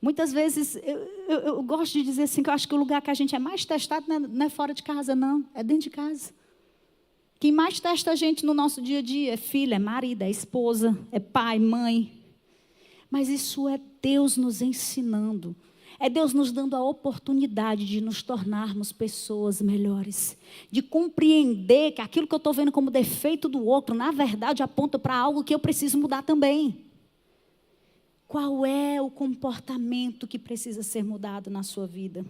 Muitas vezes, eu gosto de dizer assim, que eu acho que o lugar que a gente é mais testado não é fora de casa, não. É dentro de casa. Quem mais testa a gente no nosso dia a dia é filho, é marido, é esposa, é pai, mãe. Mas isso é Deus nos ensinando. É Deus nos dando a oportunidade de nos tornarmos pessoas melhores. De compreender que aquilo que eu estou vendo como defeito do outro, na verdade, aponta para algo que eu preciso mudar também. Qual é o comportamento que precisa ser mudado na sua vida?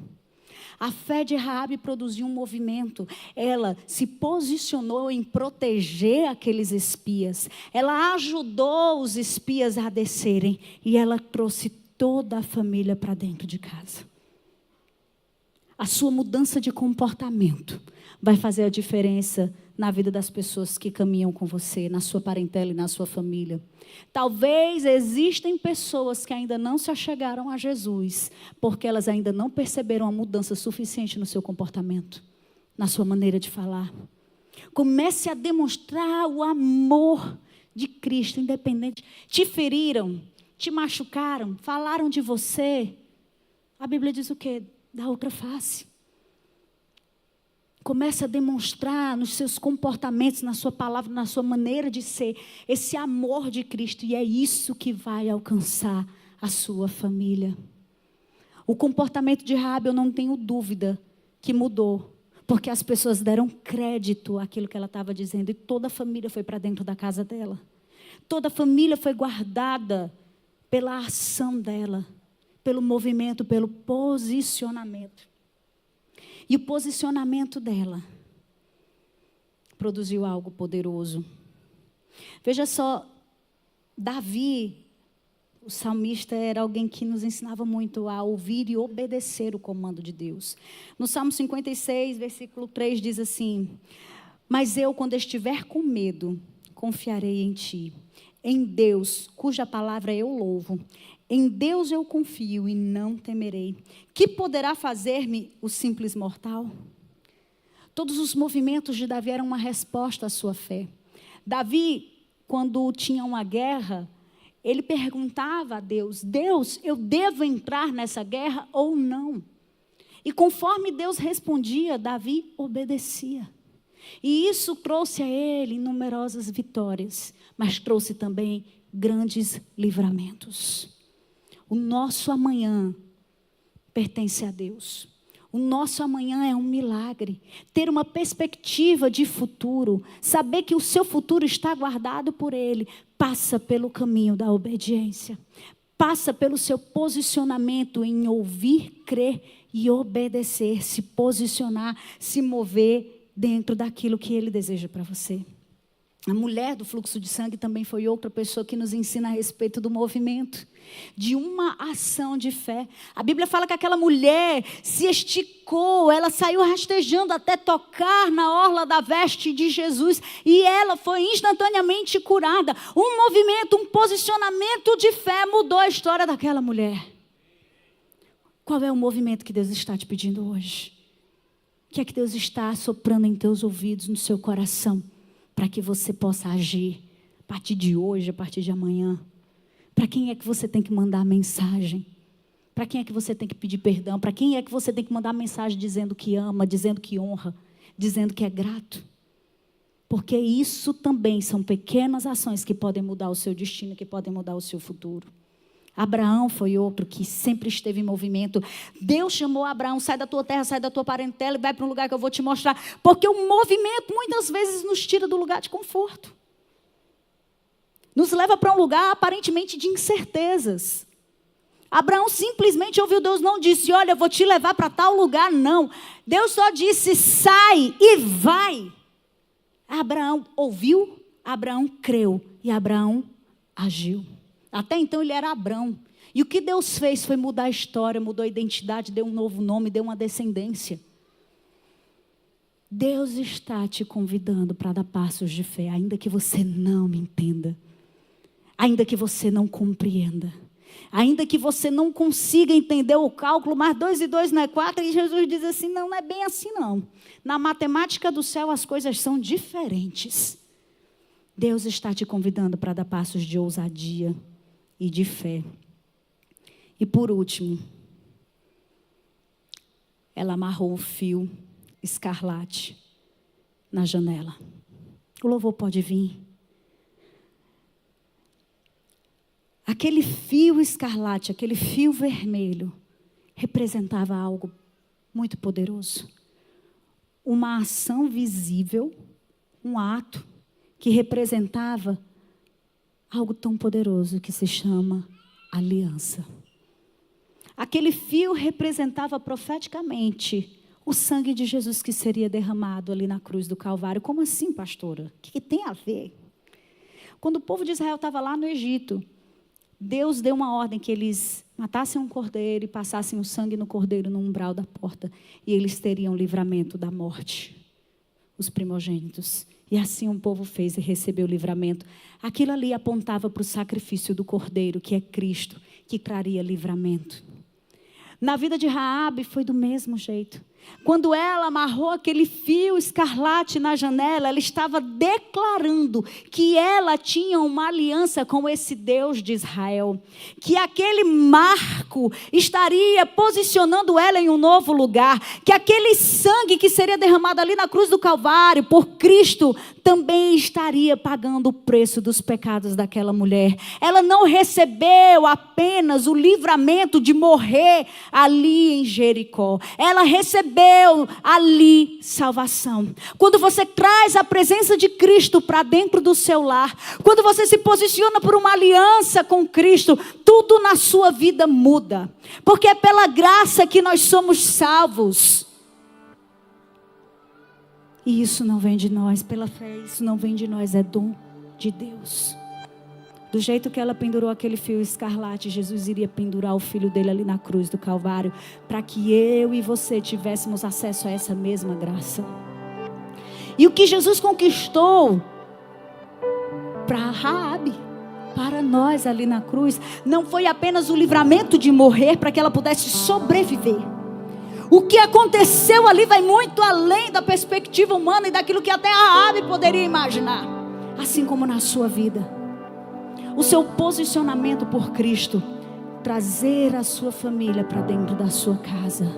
A fé de Raabe produziu um movimento. Ela se posicionou em proteger aqueles espias. Ela ajudou os espias a descerem. E ela trouxe toda a família para dentro de casa. A sua mudança de comportamento vai fazer a diferença na vida das pessoas que caminham com você, na sua parentela e na sua família. Talvez existem pessoas que ainda não se achegaram a Jesus, porque elas ainda não perceberam a mudança suficiente no seu comportamento, na sua maneira de falar. Comece a demonstrar o amor de Cristo, independente. Te feriram, te machucaram, falaram de você. A Bíblia diz o quê? Da outra face. Comece a demonstrar nos seus comportamentos, na sua palavra, na sua maneira de ser, esse amor de Cristo. E é isso que vai alcançar a sua família. O comportamento de Raabe, eu não tenho dúvida que mudou. Porque as pessoas deram crédito àquilo que ela estava dizendo. E toda a família foi para dentro da casa dela. Toda a família foi guardada pela ação dela, pelo movimento, pelo posicionamento. E o posicionamento dela produziu algo poderoso. Veja só, Davi, o salmista, era alguém que nos ensinava muito a ouvir e obedecer o comando de Deus. No Salmo 56, versículo 3, diz assim: mas eu, quando estiver com medo, confiarei em ti. Em Deus, cuja palavra eu louvo. Em Deus eu confio e não temerei. Que poderá fazer-me o simples mortal? Todos os movimentos de Davi eram uma resposta à sua fé. Davi, quando tinha uma guerra, ele perguntava a Deus: Deus, eu devo entrar nessa guerra ou não? E conforme Deus respondia, Davi obedecia. E isso trouxe a ele numerosas vitórias, mas trouxe também grandes livramentos. O nosso amanhã pertence a Deus. O nosso amanhã é um milagre. Ter uma perspectiva de futuro, saber que o seu futuro está guardado por Ele, passa pelo caminho da obediência. Passa pelo seu posicionamento em ouvir, crer e obedecer, se posicionar, se mover dentro daquilo que Ele deseja para você. A mulher do fluxo de sangue também foi outra pessoa que nos ensina a respeito do movimento, de uma ação de fé. A Bíblia fala que aquela mulher se esticou, ela saiu rastejando até tocar na orla da veste de Jesus e ela foi instantaneamente curada. Um movimento, um posicionamento de fé mudou a história daquela mulher. Qual é o movimento que Deus está te pedindo hoje? O que é que Deus está soprando em teus ouvidos, no seu coração, para que você possa agir a partir de hoje, a partir de amanhã? Para quem é que você tem que mandar mensagem? Para quem é que você tem que pedir perdão? Para quem é que você tem que mandar mensagem dizendo que ama, dizendo que honra, dizendo que é grato? Porque isso também são pequenas ações que podem mudar o seu destino, que podem mudar o seu futuro. Abraão foi outro que sempre esteve em movimento. Deus chamou Abraão: sai da tua terra, sai da tua parentela e vai para um lugar que eu vou te mostrar. Porque o movimento muitas vezes nos tira do lugar de conforto. Nos leva para um lugar aparentemente de incertezas. Abraão simplesmente ouviu Deus, não disse: olha, eu vou te levar para tal lugar, não. Deus só disse: sai e vai. Abraão ouviu, Abraão creu e Abraão agiu. Até então ele era Abrão. E o que Deus fez foi mudar a história, mudou a identidade, deu um novo nome, deu uma descendência. Deus está te convidando para dar passos de fé, ainda que você não me entenda, ainda que você não compreenda, ainda que você não consiga entender o cálculo, mas 2 e 2 não é 4, e Jesus diz assim: não é bem assim não. Na matemática do céu as coisas são diferentes. Deus está te convidando para dar passos de ousadia e de fé. E por último, ela amarrou um fio escarlate na janela. O louvor pode vir. Aquele fio escarlate, aquele fio vermelho, representava algo muito poderoso. Uma ação visível, um ato que representava algo tão poderoso que se chama aliança. Aquele fio representava profeticamente o sangue de Jesus que seria derramado ali na cruz do Calvário. Como assim, pastora? O que tem a ver? Quando o povo de Israel estava lá no Egito, Deus deu uma ordem que eles matassem um cordeiro e passassem o sangue no cordeiro no umbral da porta. E eles teriam livramento da morte, os primogênitos. E assim o povo fez e recebeu o livramento. Aquilo ali apontava para o sacrifício do cordeiro, que é Cristo, que traria livramento. Na vida de Raabe foi do mesmo jeito. Quando ela amarrou aquele fio escarlate na janela, ela estava declarando que ela tinha uma aliança com esse Deus de Israel. Que aquele marco estaria posicionando ela em um novo lugar. Que aquele sangue que seria derramado ali na cruz do Calvário por Cristo também estaria pagando o preço dos pecados daquela mulher. Ela não recebeu apenas o livramento de morrer ali em Jericó. Ela recebeu ali salvação. Quando você traz a presença de Cristo para dentro do seu lar, quando você se posiciona por uma aliança com Cristo, tudo na sua vida muda. Porque é pela graça que nós somos salvos. E isso não vem de nós, pela fé, isso não vem de nós, é dom de Deus. Do jeito que ela pendurou aquele fio escarlate, Jesus iria pendurar o filho dele ali na cruz do Calvário, para que eu e você tivéssemos acesso a essa mesma graça. E o que Jesus conquistou para Raabe, para nós ali na cruz, não foi apenas o livramento de morrer para que ela pudesse sobreviver. O que aconteceu ali vai muito além da perspectiva humana e daquilo que até Raabe poderia imaginar. Assim como na sua vida. O seu posicionamento por Cristo, trazer a sua família para dentro da sua casa,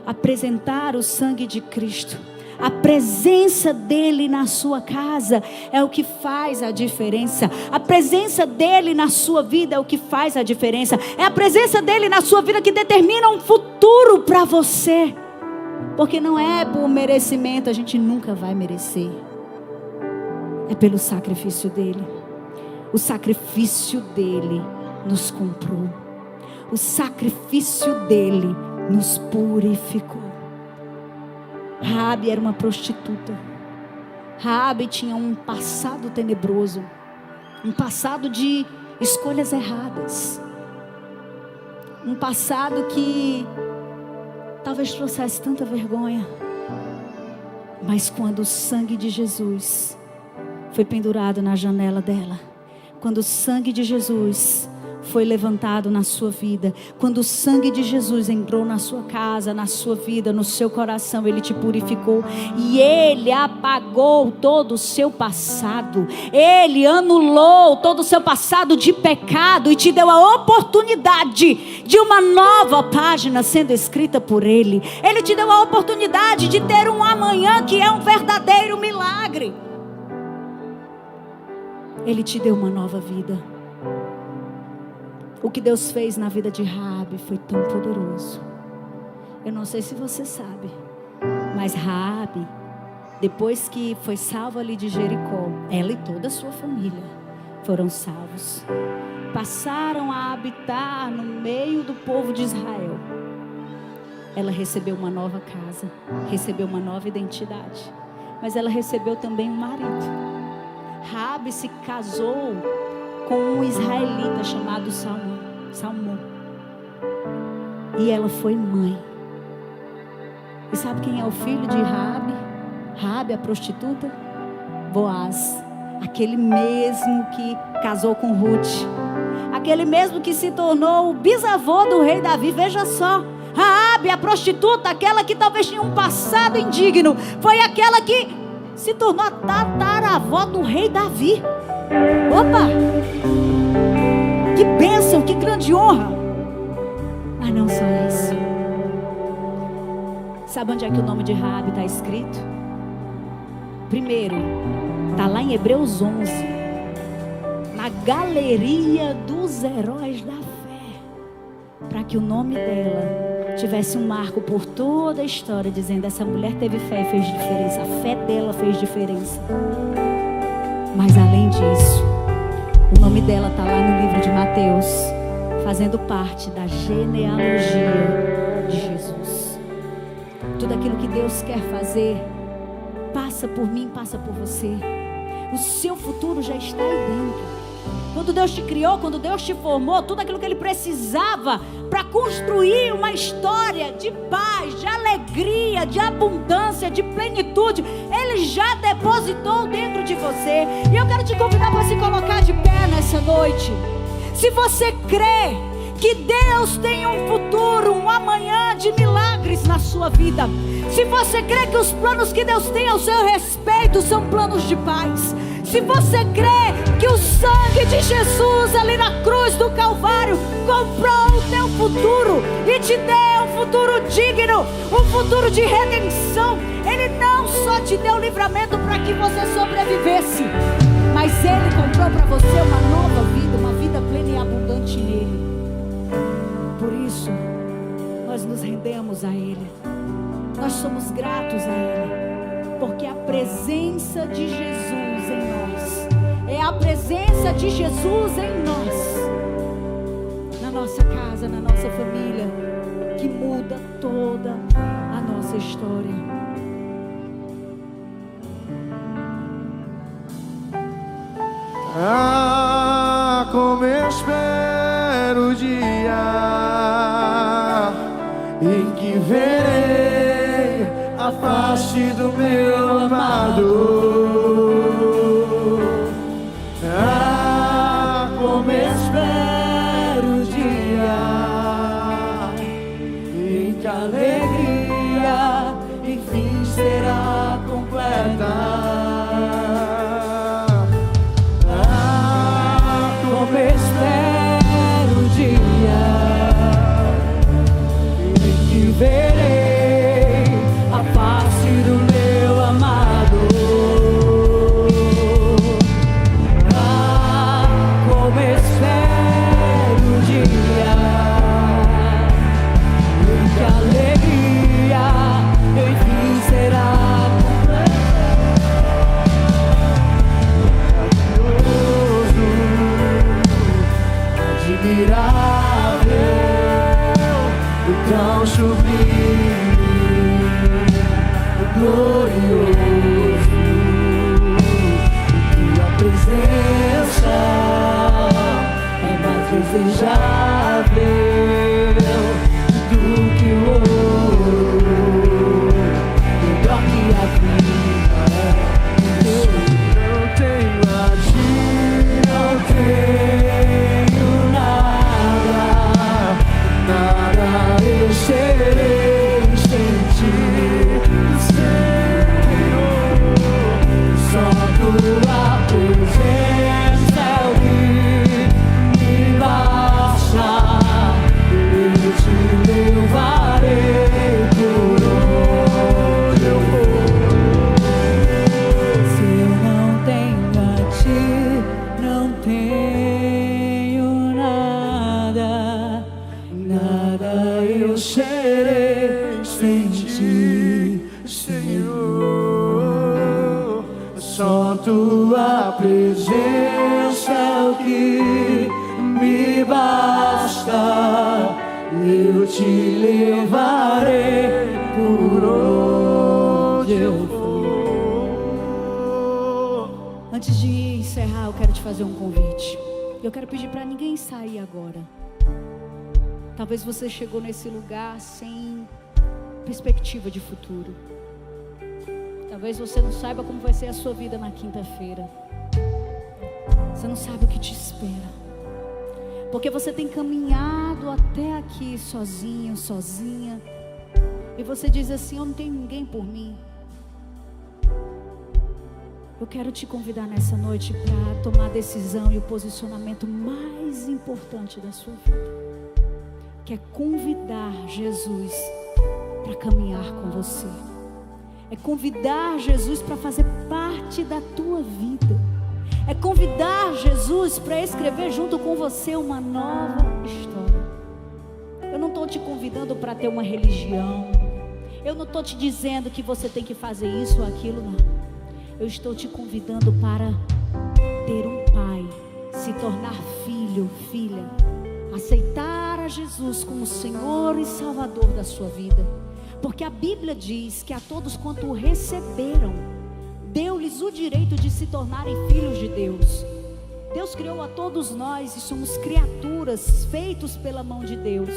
apresentar o sangue de Cristo, a presença dele na sua casa é o que faz a diferença. A presença dele na sua vida é o que faz a diferença. É a presença dele na sua vida que determina um futuro para você. Porque não é por merecimento, a gente nunca vai merecer. É pelo sacrifício dele. O sacrifício dele nos comprou. O sacrifício dele nos purificou. Raabe era uma prostituta. Raabe tinha um passado tenebroso. Um passado de escolhas erradas. Um passado que talvez trouxesse tanta vergonha. Mas quando o sangue de Jesus foi pendurado na janela dela, quando o sangue de Jesus foi levantado na sua vida, quando o sangue de Jesus entrou na sua casa, na sua vida, no seu coração, ele te purificou e ele apagou todo o seu passado. Ele anulou todo o seu passado de pecado e te deu a oportunidade de uma nova página sendo escrita por ele. Ele te deu a oportunidade de ter um amanhã que é um verdadeiro milagre. Ele te deu uma nova vida. O que Deus fez na vida de Raabe foi tão poderoso. Eu não sei se você sabe, mas Raabe, depois que foi salva ali de Jericó, ela e toda a sua família foram salvos. Passaram a habitar no meio do povo de Israel. Ela recebeu uma nova casa, recebeu uma nova identidade, mas ela recebeu também um marido. Raabe se casou com um israelita chamado Salmão. E ela foi mãe. E sabe quem é o filho de Raabe? Raabe, a prostituta? Boaz, aquele mesmo que casou com Ruth, aquele mesmo que se tornou o bisavô do rei Davi. Veja só, Raabe, a prostituta, aquela que talvez tinha um passado indigno, foi aquela que se tornou a tataravó do rei Davi. Opa! Que bênção, que grande honra! Mas não só isso. Sabe onde é que o nome de Raabe está escrito? Primeiro, está lá em Hebreus 11, na galeria dos heróis da fé, para que o nome dela tivesse um marco por toda a história, dizendo: essa mulher teve fé e fez diferença, a fé dela fez diferença. Mas além disso, o nome dela está lá no livro de Mateus, fazendo parte da genealogia de Jesus. Tudo aquilo que Deus quer fazer passa por mim, passa por você. O seu futuro já está aí dentro. Quando Deus te criou, quando Deus te formou, tudo aquilo que Ele precisava para construir uma história de paz, de alegria, de abundância, de plenitude, Ele já depositou dentro de você. E eu quero te convidar para se colocar de pé nessa noite. Se você crê que Deus tem um futuro, um amanhã de milagres na sua vida, se você crê que os planos que Deus tem ao seu respeito são planos de paz, se você crê que o sangue de Jesus ali na cruz do Calvário comprou o teu futuro e te deu um futuro digno, um futuro de redenção, Ele não só te deu livramento para que você sobrevivesse, mas Ele comprou para você uma nova vida, uma vida plena e abundante nele. Por isso, nós nos rendemos a Ele. Nós somos gratos a Ele, porque a presença de Jesus em nós, é a presença de Jesus em nós, na nossa casa, na nossa família, que muda toda a nossa história.
Ah, como eu espero o dia em que verei a face do meu amado. Ah, como espero o dia em que a alegria enfim será completa. Ah, como espero o dia em que verei a face do meu amado. Ah, como espero o dia em que a alegria enfim será grandioso, admirável, tão sublime, glorioso, e a presença é mais desejável do que o ouro, melhor que a vida. Eu não tenho a ti, não tenho nada, nada eu serei sem ti. Só tua presença é o que me basta. serei sem ti, Senhor. Só tua presença é o que me basta. Eu te levarei por onde eu for.
Antes de encerrar, eu quero te fazer um convite. Eu quero pedir para ninguém sair agora. Talvez você chegou nesse lugar sem perspectiva de futuro. Talvez você não saiba como vai ser a sua vida na quinta-feira. Você não sabe o que te espera. Porque você tem caminhado até aqui sozinho, sozinha. E você diz assim: eu não tenho ninguém por mim. Eu quero te convidar nessa noite para tomar a decisão e o posicionamento mais importante da sua vida, que é convidar Jesus para caminhar com você. É convidar Jesus para fazer parte da tua vida. É convidar Jesus para escrever junto com você uma nova história. Eu não estou te convidando para ter uma religião. Eu não estou te dizendo que você tem que fazer isso ou aquilo, não. Eu estou te convidando para ter um pai, se tornar filho, filha, aceitar a Jesus como Senhor e Salvador da sua vida. Porque a Bíblia diz que a todos quanto o receberam, deu-lhes o direito de se tornarem filhos de Deus. Deus criou a todos nós e somos criaturas feitos pela mão de Deus.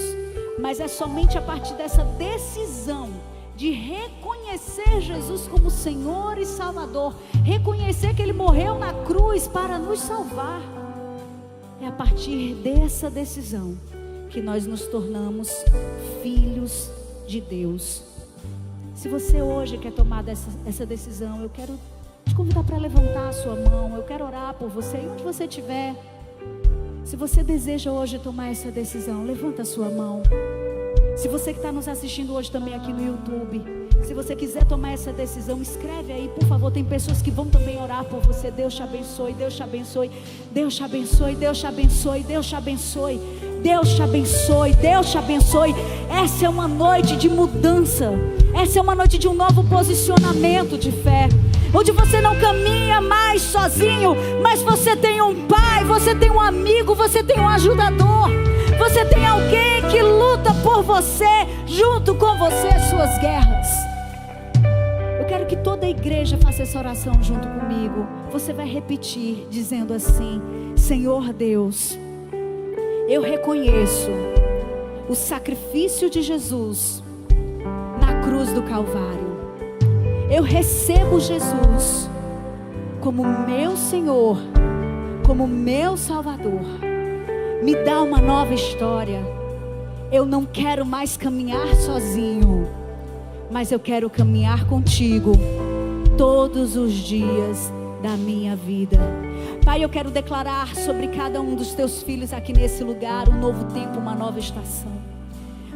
Mas é somente a partir dessa decisão de reconhecer Jesus como Senhor e Salvador, reconhecer que Ele morreu na cruz para nos salvar. É a partir dessa decisão que nós nos tornamos filhos de Deus. Se você hoje quer tomar essa decisão, eu quero te convidar para levantar a sua mão. Eu quero orar por você, e onde você estiver. Se você deseja hoje tomar essa decisão, levanta a sua mão. Se você que está nos assistindo hoje também aqui no YouTube, se você quiser tomar essa decisão, escreve aí, por favor. Tem pessoas que vão também orar por você. Deus te abençoe, Deus te abençoe, Deus te abençoe, Deus te abençoe, Deus te abençoe, Deus te abençoe, Deus te abençoe. Essa é uma noite de mudança. Essa é uma noite de um novo posicionamento de fé, onde você não caminha mais sozinho, mas você tem um pai, você tem um amigo, você tem um ajudador. Você tem alguém que luta por você, junto com você, as suas guerras. Eu quero que toda a igreja faça essa oração junto comigo. Você vai repetir, dizendo assim: Senhor Deus, eu reconheço o sacrifício de Jesus na cruz do Calvário. Eu recebo Jesus como meu Senhor, como meu Salvador. Me dá uma nova história. Eu não quero mais caminhar sozinho, mas eu quero caminhar contigo todos os dias da minha vida. Pai, eu quero declarar sobre cada um dos teus filhos aqui nesse lugar um novo tempo, uma nova estação.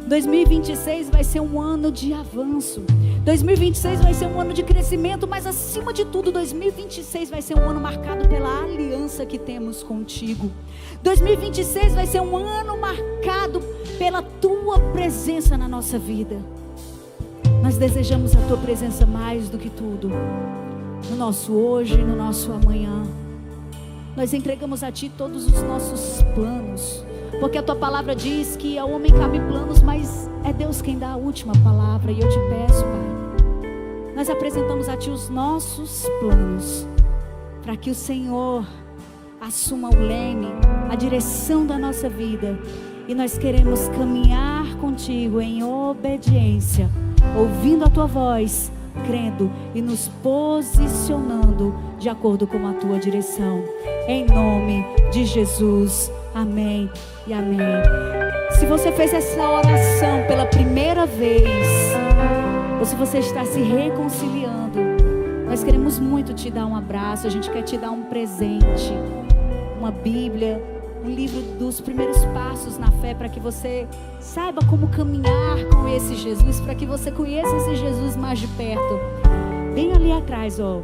2026 vai ser um ano de avanço. 2026 vai ser um ano de crescimento, mas acima de tudo, 2026 vai ser um ano marcado pela aliança que temos contigo. 2026 vai ser um ano marcado pela tua presença na nossa vida. Nós desejamos a tua presença mais do que tudo, no nosso hoje e no nosso amanhã. Nós entregamos a ti todos os nossos planos, porque a tua palavra diz que ao homem cabe planos, mas é Deus quem dá a última palavra. E eu te peço, Pai, nós apresentamos a ti os nossos planos, para que o Senhor assuma o leme, a direção da nossa vida. E nós queremos caminhar contigo em obediência, ouvindo a tua voz, crendo e nos posicionando de acordo com a tua direção. Em nome de Jesus, amém e amém. Se você fez essa oração pela primeira vez, ou se você está se reconciliando, nós queremos muito te dar um abraço. A gente quer te dar um presente, uma Bíblia, um livro dos primeiros passos na fé, para que você saiba como caminhar com esse Jesus, para que você conheça esse Jesus mais de perto. Bem ali atrás, ó,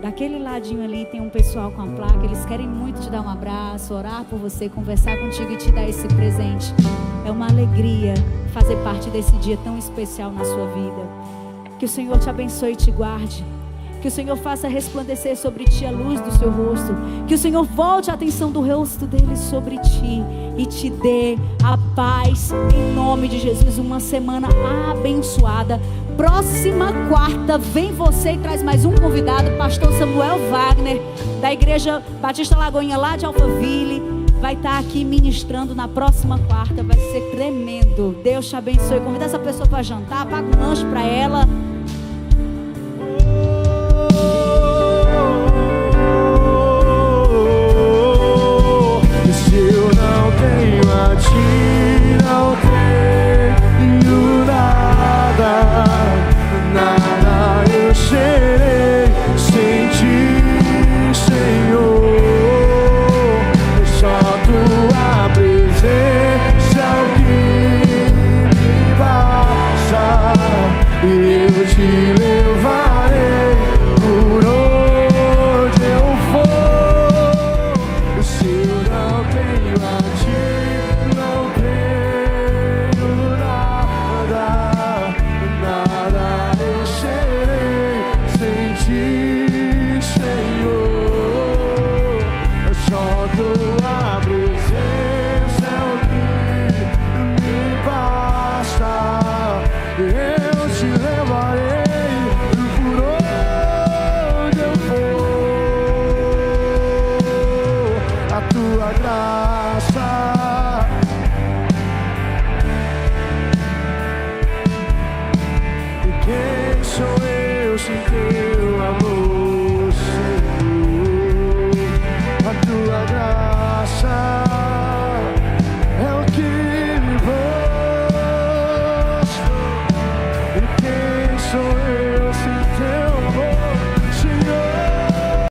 daquele ladinho ali tem um pessoal com a placa. Eles querem muito te dar um abraço, orar por você, conversar contigo e te dar esse presente. É uma alegria fazer parte desse dia tão especial na sua vida. Que o Senhor te abençoe e te guarde. Que o Senhor faça resplandecer sobre ti a luz do seu rosto. Que o Senhor volte a atenção do rosto dele sobre ti e te dê a paz em nome de Jesus. Uma semana abençoada. Próxima quarta vem você e traz mais um convidado, pastor Samuel Wagner, da Igreja Batista Lagoinha lá de Alphaville. Vai estar aqui ministrando na próxima quarta. Vai ser tremendo. Deus te abençoe. Convida essa pessoa para jantar, paga um lanche para ela.